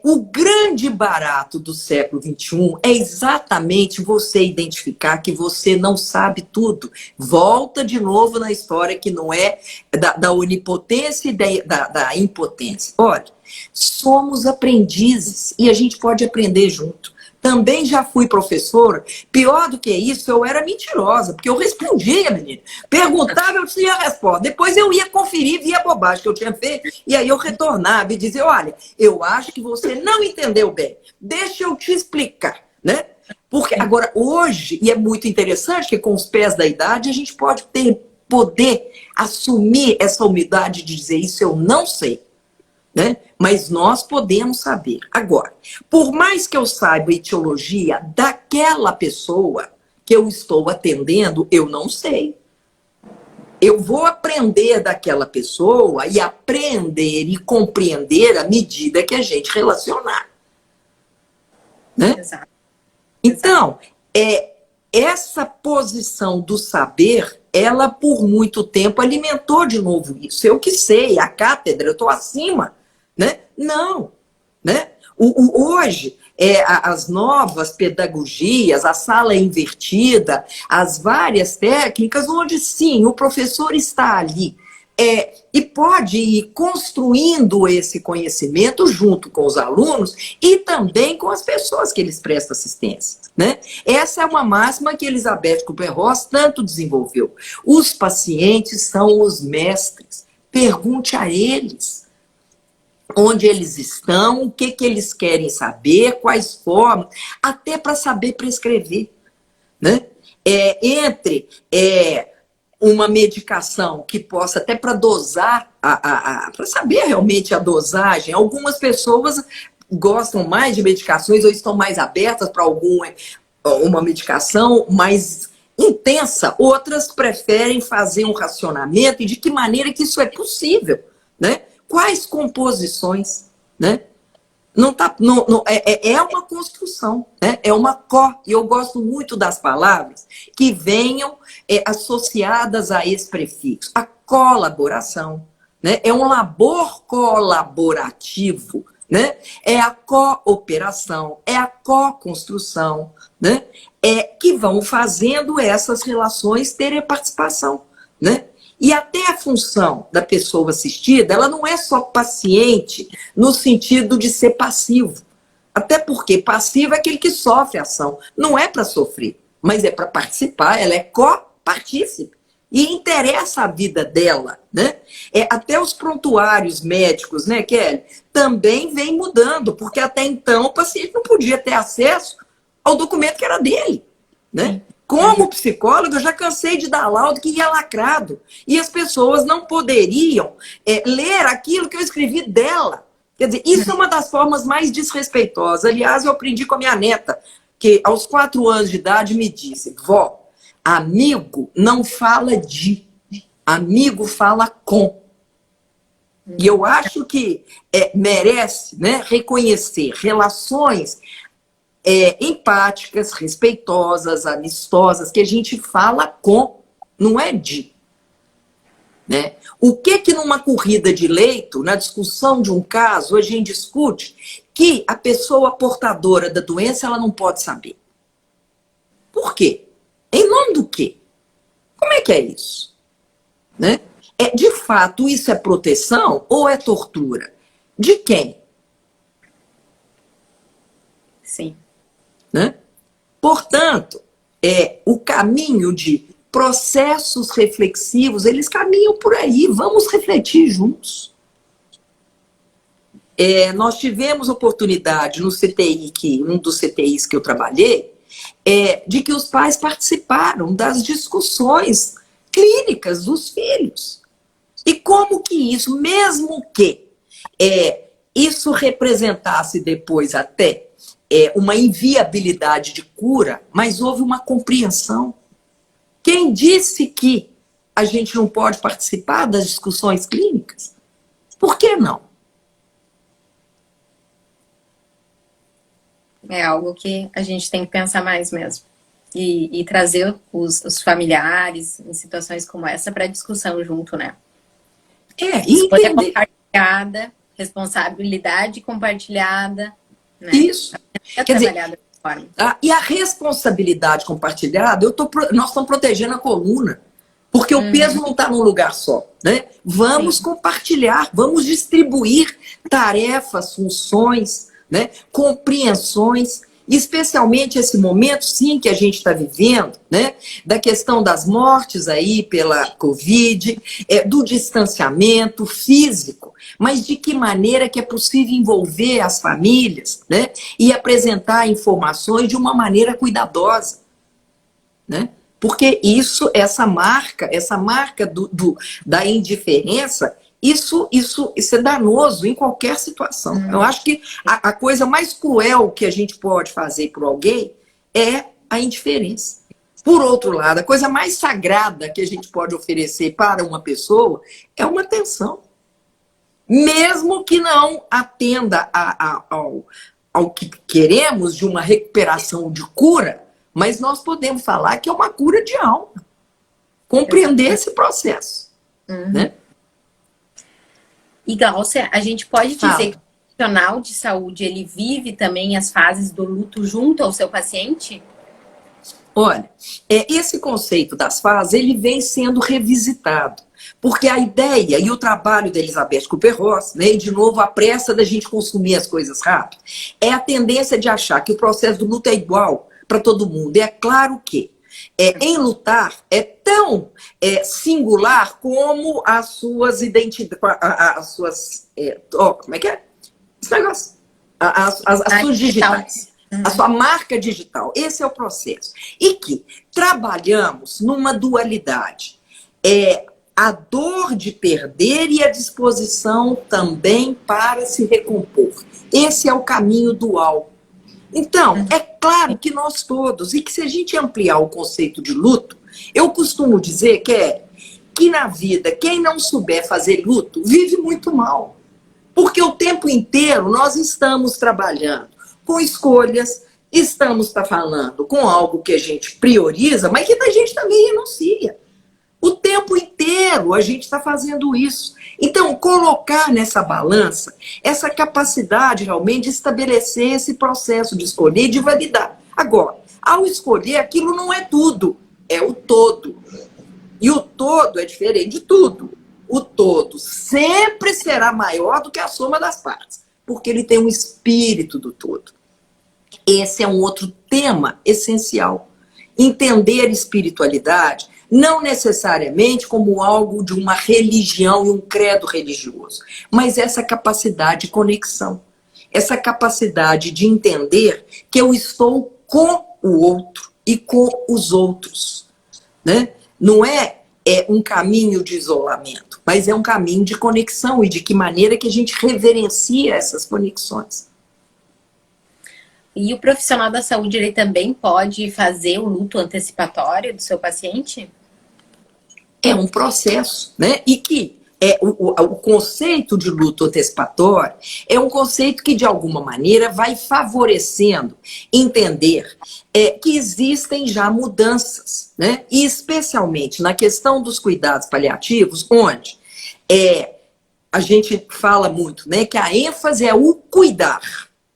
S1: o grande barato do século XXI é exatamente você identificar que você não sabe tudo. Volta de novo na história que não é da onipotência e da impotência. Olha, somos aprendizes e a gente pode aprender junto. Também já fui professora. Pior do que isso, eu era mentirosa, porque eu respondia, menina. Perguntava, eu tinha a resposta. Depois eu ia conferir, via a bobagem que eu tinha feito, e aí eu retornava e dizia, olha, eu acho que você não entendeu bem. Deixa eu te explicar, né? Porque agora, hoje, e é muito interessante que com os pés da idade, a gente pode poder assumir essa humildade de dizer isso eu não sei. Né? Mas nós podemos saber. Agora, por mais que eu saiba a etiologia daquela pessoa que eu estou atendendo, eu não sei. Eu vou aprender daquela pessoa e aprender e compreender à medida que a gente relacionar. Né?
S2: Exato.
S1: Então, essa posição do saber, ela por muito tempo alimentou de novo isso. Eu que sei, a cátedra, eu estou acima. Né? Não. Né? Hoje, as novas pedagogias, a sala invertida, as várias técnicas, onde sim, o professor está ali e pode ir construindo esse conhecimento junto com os alunos e também com as pessoas que eles prestam assistência. Né? Essa é uma máxima que Elizabeth Kubler-Ross tanto desenvolveu. Os pacientes são os mestres. Pergunte a eles onde eles estão, o que eles querem saber, quais formas, até para saber prescrever. Né? Entre uma medicação que possa, até para dosar, para saber realmente a dosagem, algumas pessoas gostam mais de medicações ou estão mais abertas para uma medicação mais intensa, outras preferem fazer um racionamento e de que maneira que isso é possível, né? Quais composições, né? Não tá, é uma construção, né? É uma e eu gosto muito das palavras que venham associadas a esse prefixo. A colaboração, né? É um labor colaborativo, né? É a cooperação, é a co-construção, né? Que vão fazendo essas relações terem participação, né? E até a função da pessoa assistida, ela não é só paciente no sentido de ser passivo. Até porque passivo é aquele que sofre a ação. Não é para sofrer, mas é para participar, ela é co-partícipe. E interessa a vida dela, né? Até os prontuários médicos, né, Kelly, também vem mudando, porque até então o paciente não podia ter acesso ao documento que era dele, né? Como psicólogo, eu já cansei de dar laudo que ia lacrado. E as pessoas não poderiam ler aquilo que eu escrevi dela. Quer dizer, isso é uma das formas mais desrespeitosas. Aliás, eu aprendi com a minha neta, que aos 4 anos de idade me disse, vó, amigo não fala de, amigo fala com. E eu acho que merece, né, reconhecer relações empáticas, respeitosas, amistosas, que a gente fala com, não é de. Né? O que numa corrida de leito, na discussão de um caso, a gente discute que a pessoa portadora da doença ela não pode saber? Por quê? Em nome do quê? Como é que é isso? Né? De fato, isso é proteção ou é tortura? De quem?
S2: Sim.
S1: Né? Portanto, o caminho de processos reflexivos, eles caminham por aí, vamos refletir juntos. Nós tivemos oportunidade no CTI, um dos CTIs que eu trabalhei, de que os pais participaram das discussões clínicas dos filhos. E como que isso, mesmo que isso representasse depois até uma inviabilidade de cura, mas houve uma compreensão. Quem disse que a gente não pode participar das discussões clínicas? Por que não?
S2: É algo que a gente tem que pensar mais mesmo. E trazer os familiares em situações como essa para discussão junto, né? Escolha compartilhada, responsabilidade compartilhada, né?
S1: Isso.
S2: Quer dizer,
S1: e a responsabilidade compartilhada, nós estamos protegendo a coluna, porque o peso não está num lugar só, né? Vamos compartilhar, vamos distribuir tarefas, funções, né? Compreensões, especialmente esse momento, sim, que a gente está vivendo, né? Da questão das mortes aí pela Covid, do distanciamento físico, mas de que maneira que é possível envolver as famílias, né? E apresentar informações de uma maneira cuidadosa, né? Porque essa marca da indiferença, isso é danoso em qualquer situação. Eu acho que a coisa mais cruel que a gente pode fazer por alguém é a indiferença. Por outro lado, a coisa mais sagrada que a gente pode oferecer para uma pessoa é uma atenção. Mesmo que não atenda ao que queremos de uma recuperação de cura, mas nós podemos falar que é uma cura de alma. Compreender esse processo. Né?
S2: E, Gláucia, a gente pode dizer que o profissional de saúde, ele vive também as fases do luto junto ao seu paciente?
S1: Olha, esse conceito das fases, ele vem sendo revisitado. Porque a ideia e o trabalho da Elizabeth Kubler-Ross, né, e de novo a pressa da gente consumir as coisas rápido, é a tendência de achar que o processo do luto é igual para todo mundo. E é claro que em lutar é tão singular como as suas identidades, as suas... como é que é? Esse negócio. As suas digitais. A sua marca digital. Esse é o processo. E que trabalhamos numa dualidade. A dor de perder e a disposição também para se recompor. Esse é o caminho dual. Então, é claro que nós todos, e que se a gente ampliar o conceito de luto, eu costumo dizer que na vida, quem não souber fazer luto, vive muito mal. Porque o tempo inteiro nós estamos trabalhando com escolhas, estamos falando com algo que a gente prioriza, mas que a gente também renuncia. O tempo inteiro a gente está fazendo isso. Então, colocar nessa balança essa capacidade realmente de estabelecer esse processo de escolher e de validar. Agora, ao escolher, aquilo não é tudo, é o todo. E o todo é diferente de tudo. O todo sempre será maior do que a soma das partes, porque ele tem um espírito do todo. Esse é um outro tema essencial. Entender espiritualidade não necessariamente como algo de uma religião e um credo religioso, mas essa capacidade de conexão, essa capacidade de entender que eu estou com o outro e com os outros, né? Não é um caminho de isolamento, mas é um caminho de conexão e de que maneira que a gente reverencia essas conexões.
S2: E o profissional da saúde, ele também pode fazer o luto antecipatório do seu paciente?
S1: É um processo, né? E que o conceito de luto antecipatório é um conceito que, de alguma maneira, vai favorecendo entender que existem já mudanças, né? E especialmente na questão dos cuidados paliativos, onde a gente fala muito, né? Que a ênfase é o cuidar.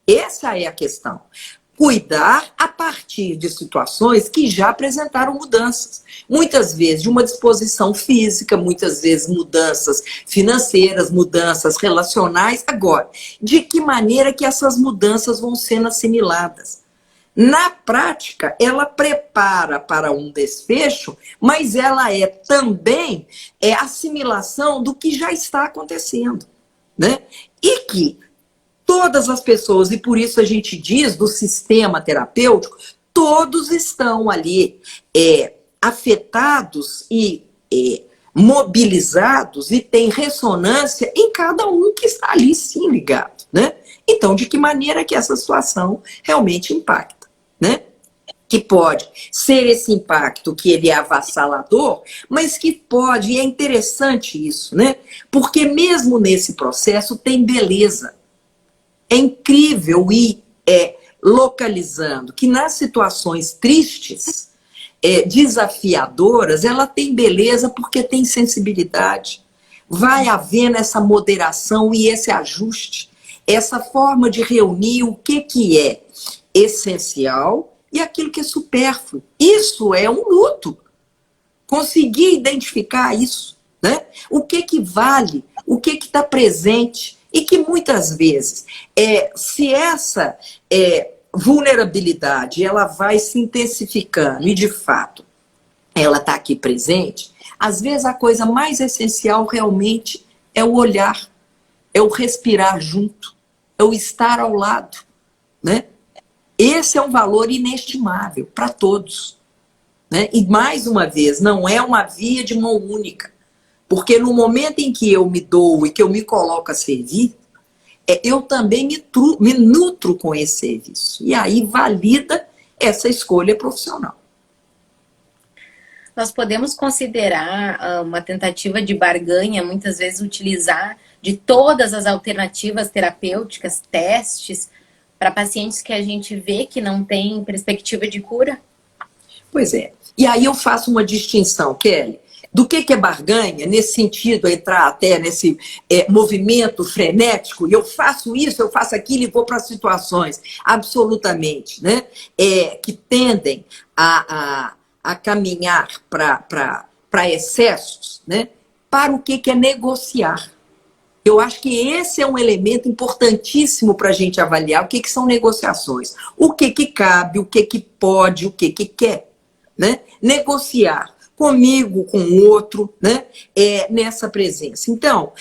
S1: Essa é a questão. Cuidar a partir de situações que já apresentaram mudanças. Muitas vezes de uma disposição física, muitas vezes mudanças financeiras, mudanças relacionais. Agora, de que maneira que essas mudanças vão sendo assimiladas? Na prática, ela prepara para um desfecho, mas ela é também assimilação do que já está acontecendo, né? E que todas as pessoas, e por isso a gente diz do sistema terapêutico, todos estão ali afetados e mobilizados e tem ressonância em cada um que está ali sim ligado, né? Então, de que maneira que essa situação realmente impacta, né? Que pode ser esse impacto que ele é avassalador, mas que pode, e é interessante isso, né? Porque mesmo nesse processo tem beleza. É incrível ir localizando que nas situações tristes, desafiadoras, ela tem beleza porque tem sensibilidade. Vai havendo essa moderação e esse ajuste, essa forma de reunir o que é essencial e aquilo que é supérfluo. Isso é um luto. Conseguir identificar isso, né? O que vale, o que está presente. E que muitas vezes, se essa vulnerabilidade ela vai se intensificando e, de fato, ela está aqui presente, às vezes a coisa mais essencial realmente é o olhar, é o respirar junto, é o estar ao lado, né? Esse é um valor inestimável para todos, né? E, mais uma vez, não é uma via de mão única. Porque no momento em que eu me dou e que eu me coloco a servir, eu também me nutro com esse serviço. E aí valida essa escolha profissional.
S2: Nós podemos considerar uma tentativa de barganha, muitas vezes utilizar de todas as alternativas terapêuticas, testes, para pacientes que a gente vê que não tem perspectiva de cura?
S1: Pois é. E aí eu faço uma distinção, Kelly, do que é barganha, nesse sentido, entrar até nesse movimento frenético, e eu faço isso, eu faço aquilo e vou para situações absolutamente, né, que tendem a caminhar para excessos, né, para o que é negociar. Eu acho que esse é um elemento importantíssimo para a gente avaliar o que são negociações. O que cabe, o que pode, o que quer, né? Negociar comigo, com o outro, né? Nessa presença. Então,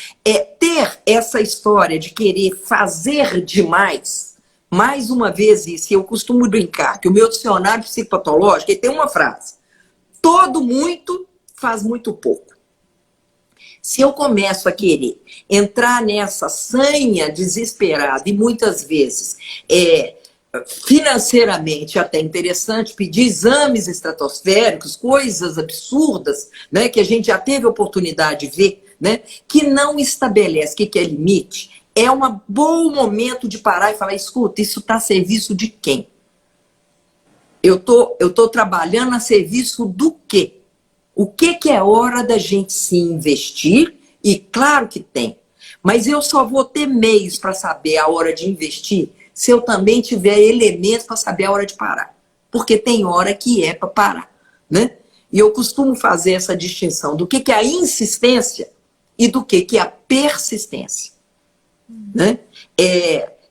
S1: ter essa história de querer fazer demais, mais uma vez isso, eu costumo brincar, que o meu dicionário psicopatológico ele tem uma frase: todo muito faz muito pouco. Se eu começo a querer entrar nessa sanha desesperada e muitas vezes financeiramente até interessante, pedir exames estratosféricos, coisas absurdas, né, que a gente já teve oportunidade de ver, né, que não estabelece o que é limite, é um bom momento de parar e falar: escuta, isso está a serviço de quem? Eu tô trabalhando a serviço do quê? O que é hora da gente se investir? E claro que tem. Mas eu só vou ter meios para saber a hora de investir se eu também tiver elementos para saber a hora de parar. Porque tem hora que é para parar, né? E eu costumo fazer essa distinção do que é a insistência e do que é a persistência, né?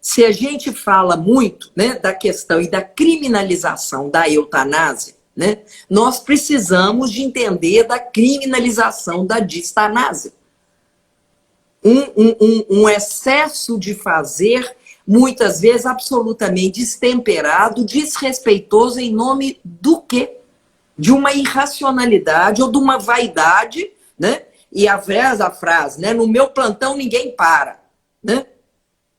S1: Se a gente fala muito, né, da questão e da criminalização da eutanásia, né, nós precisamos de entender da criminalização da distanásia. Um excesso de fazer, muitas vezes absolutamente destemperado, desrespeitoso, em nome do quê? De uma irracionalidade ou de uma vaidade, né? E a frase, né? No meu plantão ninguém para, né?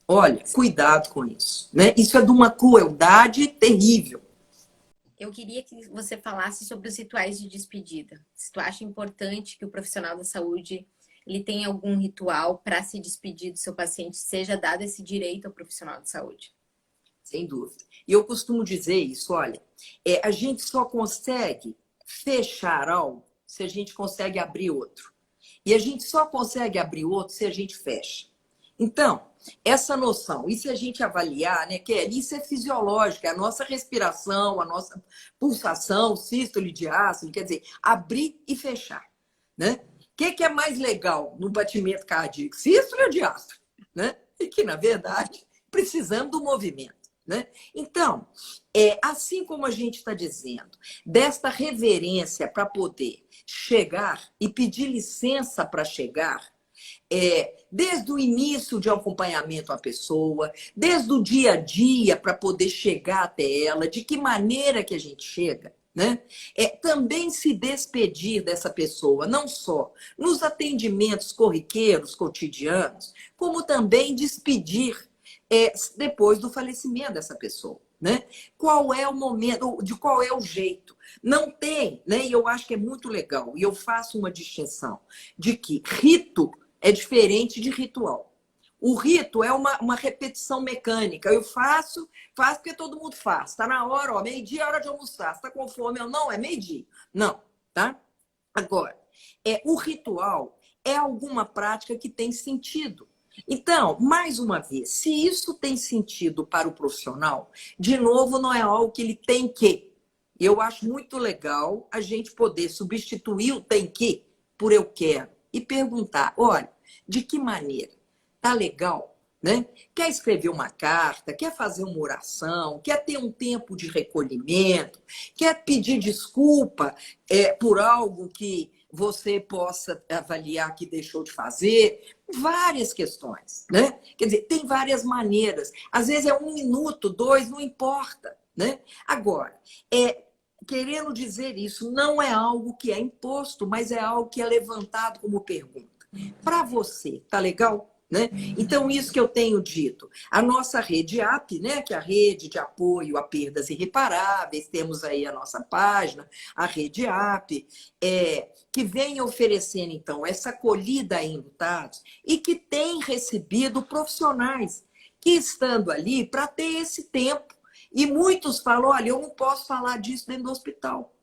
S1: Olha, cuidado com isso, né? Isso é de uma crueldade terrível.
S2: Eu queria que você falasse sobre os rituais de despedida. Se tu acha importante que o profissional da saúde ele tenha algum ritual para se despedir do seu paciente, seja dado esse direito ao profissional de saúde.
S1: Sem dúvida. E eu costumo dizer isso, olha, a gente só consegue fechar algo se a gente consegue abrir outro. E a gente só consegue abrir outro se a gente fecha. Então, essa noção, e se a gente avaliar, né, Kelly, isso é fisiológico, é a nossa respiração, a nossa pulsação, sístole, diástole, quer dizer, abrir e fechar, né? O que é mais legal no batimento cardíaco? Sístole ou diástole, né? E que, na verdade, precisamos do movimento, né? Então, assim como a gente está dizendo, desta reverência para poder chegar e pedir licença para chegar, desde o início de acompanhamento à pessoa, desde o dia a dia para poder chegar até ela, de que maneira que a gente chega, né? Também se despedir dessa pessoa, não só nos atendimentos corriqueiros, cotidianos, como também despedir depois do falecimento dessa pessoa. Né? Qual é o momento, de qual é o jeito? Não tem, né? E eu acho que é muito legal, e eu faço uma distinção de que rito é diferente de ritual. O rito é uma repetição mecânica. Eu faço porque todo mundo faz. Está na hora, ó, meio-dia é hora de almoçar. Você está com fome? Eu, não, é meio-dia. Não, tá? Agora, o ritual é alguma prática que tem sentido. Então, mais uma vez, se isso tem sentido para o profissional, de novo, não é algo que ele tem que. Eu acho muito legal a gente poder substituir o tem que por eu quero e perguntar, olha, de que maneira? Tá legal? Né? Quer escrever uma carta, quer fazer uma oração, quer ter um tempo de recolhimento, quer pedir desculpa por algo que você possa avaliar que deixou de fazer, várias questões, né? Quer dizer, tem várias maneiras. Às vezes é 1 minuto, 2, não importa, né? Agora, querendo dizer isso, não é algo que é imposto, mas é algo que é levantado como pergunta. Para você, tá legal? Né? Então, isso que eu tenho dito, a nossa rede AP, né, que é a rede de apoio a perdas irreparáveis, temos aí a nossa página, a rede AP, que vem oferecendo, então, essa acolhida em enlutados e que tem recebido profissionais que estando ali para ter esse tempo. E muitos falam, olha, eu não posso falar disso dentro do hospital,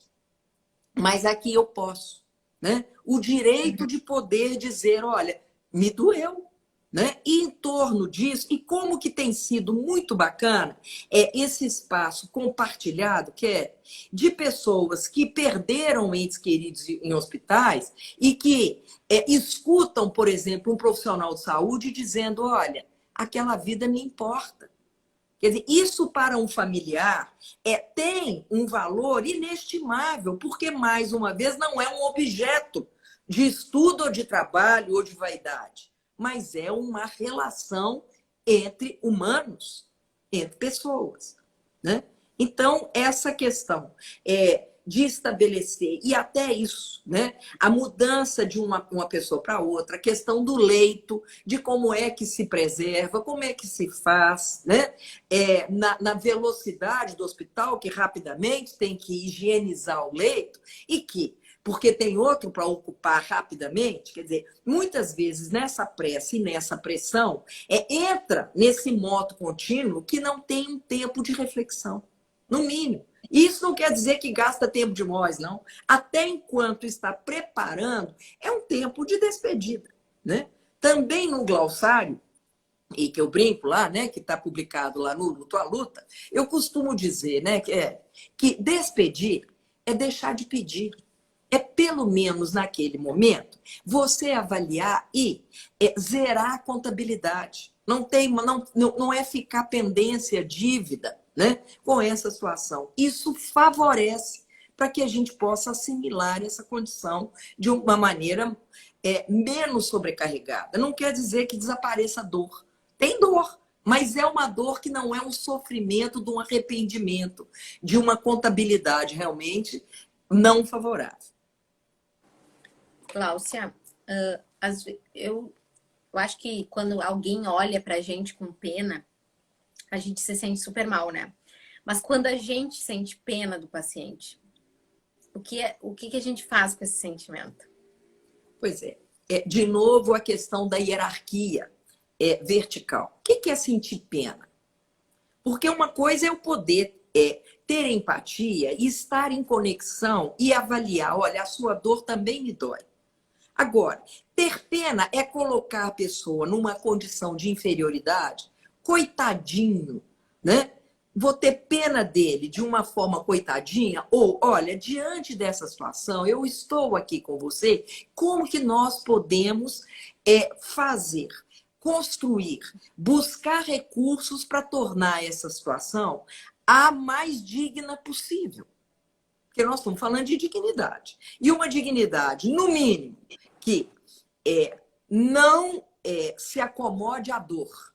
S1: mas aqui eu posso. Né? O direito de poder dizer, olha, me doeu. Né? E em torno disso, e como que tem sido muito bacana esse espaço compartilhado, que é de pessoas que perderam entes queridos em hospitais e que escutam, por exemplo, um profissional de saúde dizendo, olha, aquela vida me importa. Quer dizer, isso para um familiar tem um valor inestimável, porque, mais uma vez, não é um objeto de estudo ou de trabalho ou de vaidade, mas é uma relação entre humanos, entre pessoas. Né? Então, essa questão de estabelecer, e até isso, né? A mudança de uma pessoa para outra, a questão do leito, de como é que se preserva, como é que se faz, né? Na velocidade do hospital, que rapidamente tem que higienizar o leito, e que porque tem outro para ocupar rapidamente, quer dizer, muitas vezes nessa pressa e nessa pressão, entra nesse modo contínuo que não tem um tempo de reflexão, no mínimo. Isso não quer dizer que gasta tempo demais, não. Até enquanto está preparando, é um tempo de despedida. Né? Também no glossário, e que eu brinco lá, né, que está publicado lá no Luto à Luta, eu costumo dizer, né, que despedir é deixar de pedir. Pelo menos naquele momento, você avaliar e zerar a contabilidade. Não é ficar pendência, dívida, né, com essa situação. Isso favorece para que a gente possa assimilar essa condição de uma maneira menos sobrecarregada. Não quer dizer que desapareça a dor. Tem dor, mas é uma dor que não é um sofrimento de um arrependimento, de uma contabilidade realmente não favorável.
S2: Cláudia, eu acho que quando alguém olha pra gente com pena, a gente se sente super mal, né? Mas quando a gente sente pena do paciente, o que a gente faz com esse sentimento?
S1: Pois de novo a questão da hierarquia vertical. O que é sentir pena? Porque uma coisa é eu poder ter empatia e estar em conexão e avaliar, olha, a sua dor também me dói. Agora, ter pena é colocar a pessoa numa condição de inferioridade, coitadinho, né? Vou ter pena dele de uma forma coitadinha, ou, olha, diante dessa situação, eu estou aqui com você, como que nós podemos fazer construir, buscar recursos para tornar essa situação a mais digna possível. Porque nós estamos falando de dignidade. E uma dignidade, no mínimo, que não se acomode à dor.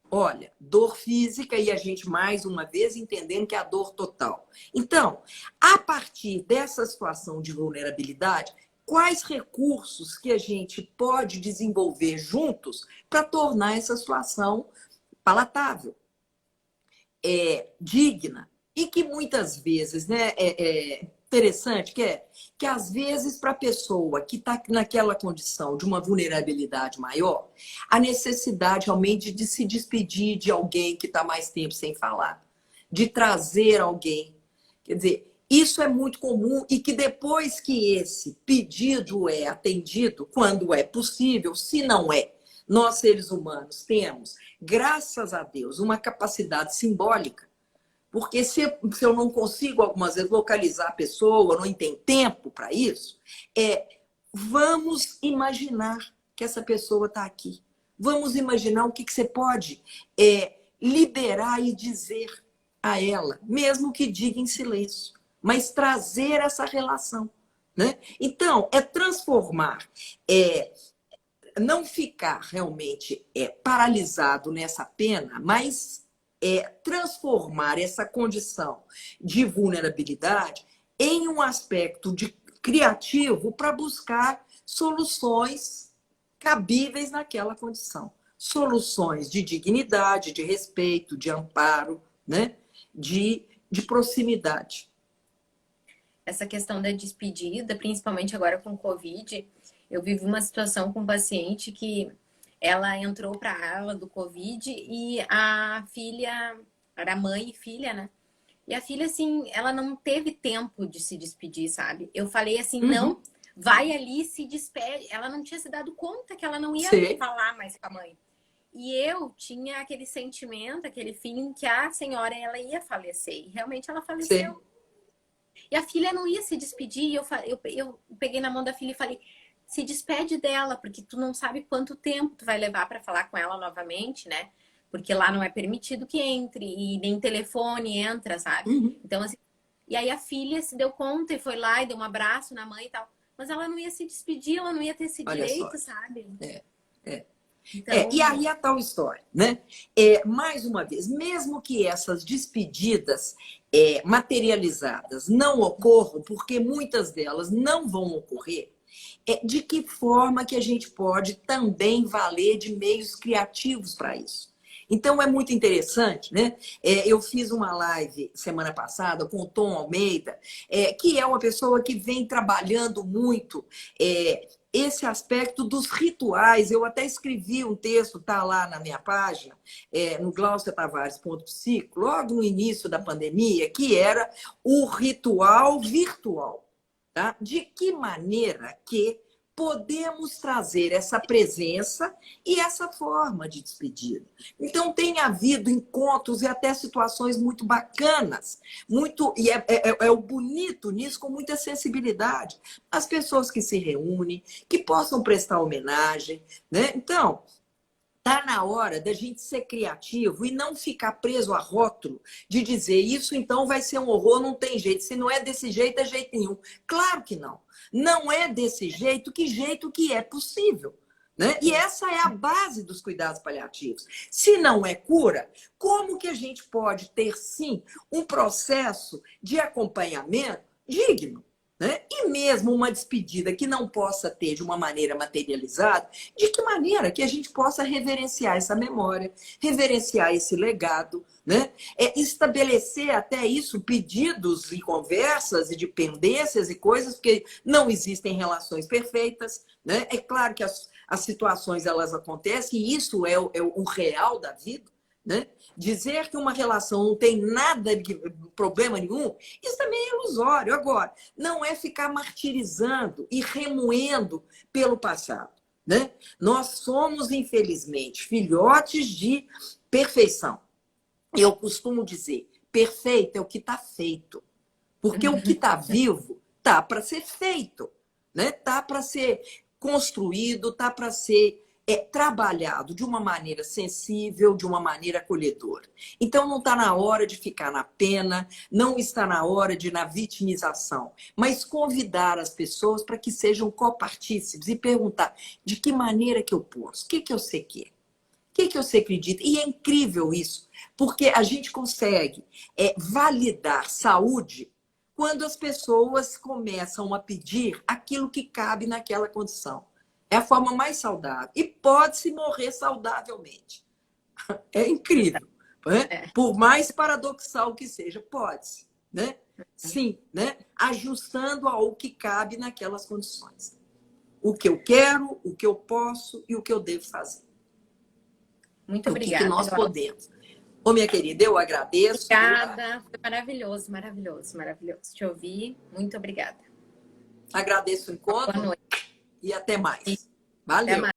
S1: Olha, dor física e a gente, mais uma vez, entendendo que é a dor total. Então, a partir dessa situação de vulnerabilidade, quais recursos que a gente pode desenvolver juntos para tornar essa situação palatável, digna, e que muitas vezes, né, interessante, que às vezes para a pessoa que está naquela condição de uma vulnerabilidade maior, a necessidade realmente de se despedir de alguém que está mais tempo sem falar, de trazer alguém. Quer dizer, isso é muito comum e que depois que esse pedido é atendido, quando é possível, se não é, nós seres humanos temos, graças a Deus, uma capacidade simbólica. Porque se eu não consigo, algumas vezes, localizar a pessoa, não tem tempo para isso, vamos imaginar que essa pessoa está aqui. Vamos imaginar o que você pode liberar e dizer a ela, mesmo que diga em silêncio, mas trazer essa relação. Né? Então, transformar, não ficar realmente paralisado nessa pena, mas transformar essa condição de vulnerabilidade em um aspecto criativo para buscar soluções cabíveis naquela condição. Soluções de dignidade, de respeito, de amparo, né? de proximidade.
S2: Essa questão da despedida, principalmente agora com o Covid, eu vivi uma situação com um paciente que ela entrou para a ala do Covid e a filha, era mãe e filha, né? E a filha, assim, ela não teve tempo de se despedir, sabe? Eu falei assim, não, vai ali, se despede. Ela não tinha se dado conta que ela não ia falar mais com a mãe. E eu tinha aquele sentimento, aquele feeling que a senhora, ela ia falecer. E realmente ela faleceu. Sim. E a filha não ia se despedir. E eu peguei na mão da filha e falei, se despede dela, porque tu não sabe quanto tempo tu vai levar para falar com ela novamente, né? Porque lá não é permitido que entre e nem telefone entra, sabe? Então, assim, e aí a filha se deu conta e foi lá e deu um abraço na mãe e tal. Mas ela não ia se despedir, ela não ia ter esse direito, sabe?
S1: Então... e aí a tal história, né? Mais uma vez, mesmo que essas despedidas materializadas não ocorram, porque muitas delas não vão ocorrer, de que forma que a gente pode também valer de meios criativos para isso? Então, é muito interessante, né? Eu fiz uma live semana passada com o Tom Almeida, que é uma pessoa que vem trabalhando muito esse aspecto dos rituais. Eu até escrevi um texto, tá lá na minha página, no glauciatavares.psico, logo no início da pandemia, que era o ritual virtual. Tá? De que maneira que podemos trazer essa presença e essa forma de despedida. Então, tem havido encontros e até situações muito bacanas, e é o bonito nisso, com muita sensibilidade. As pessoas que se reúnem, que possam prestar homenagem, né? Então, está na hora da gente ser criativo e não ficar preso a rótulo de dizer isso então vai ser um horror, não tem jeito. Se não é desse jeito, é jeito nenhum. Claro que não. Não é desse jeito que é possível. Né? E essa é a base dos cuidados paliativos. Se não é cura, como que a gente pode ter, sim, um processo de acompanhamento digno? Né? E mesmo uma despedida que não possa ter de uma maneira materializada, de que maneira que a gente possa reverenciar essa memória, reverenciar esse legado, né? Estabelecer até isso pedidos e conversas e dependências e coisas, porque não existem relações perfeitas, né? É claro que as situações elas acontecem e isso é o real da vida. Né? Dizer que uma relação não tem nada de problema nenhum, isso também é ilusório. Agora, não é ficar martirizando e remoendo pelo passado. Né? Nós somos, infelizmente, filhotes de perfeição. Eu costumo dizer, perfeito é o que está feito. Porque o que está vivo está para ser feito. Né? Está para ser construído, está para ser é trabalhado de uma maneira sensível, de uma maneira acolhedora. Então, não está na hora de ficar na pena, não está na hora de ir na vitimização, mas convidar as pessoas para que sejam copartícipes e perguntar de que maneira que eu posso, o que eu sei que é, o que eu sei acredita. E é incrível isso, porque a gente consegue validar saúde quando as pessoas começam a pedir aquilo que cabe naquela condição. É a forma mais saudável. E pode-se morrer saudavelmente. É incrível. Né? Por mais paradoxal que seja, pode-se. Né? Sim, né? Ajustando ao que cabe naquelas condições. O que eu quero, o que eu posso e o que eu devo fazer.
S2: Muito obrigada.
S1: O que nós podemos. Ô, minha querida, eu agradeço.
S2: Obrigada. Foi maravilhoso, maravilhoso, maravilhoso te ouvir. Muito obrigada.
S1: Agradeço o encontro.
S2: Boa noite.
S1: E até mais. Valeu.
S2: Até mais.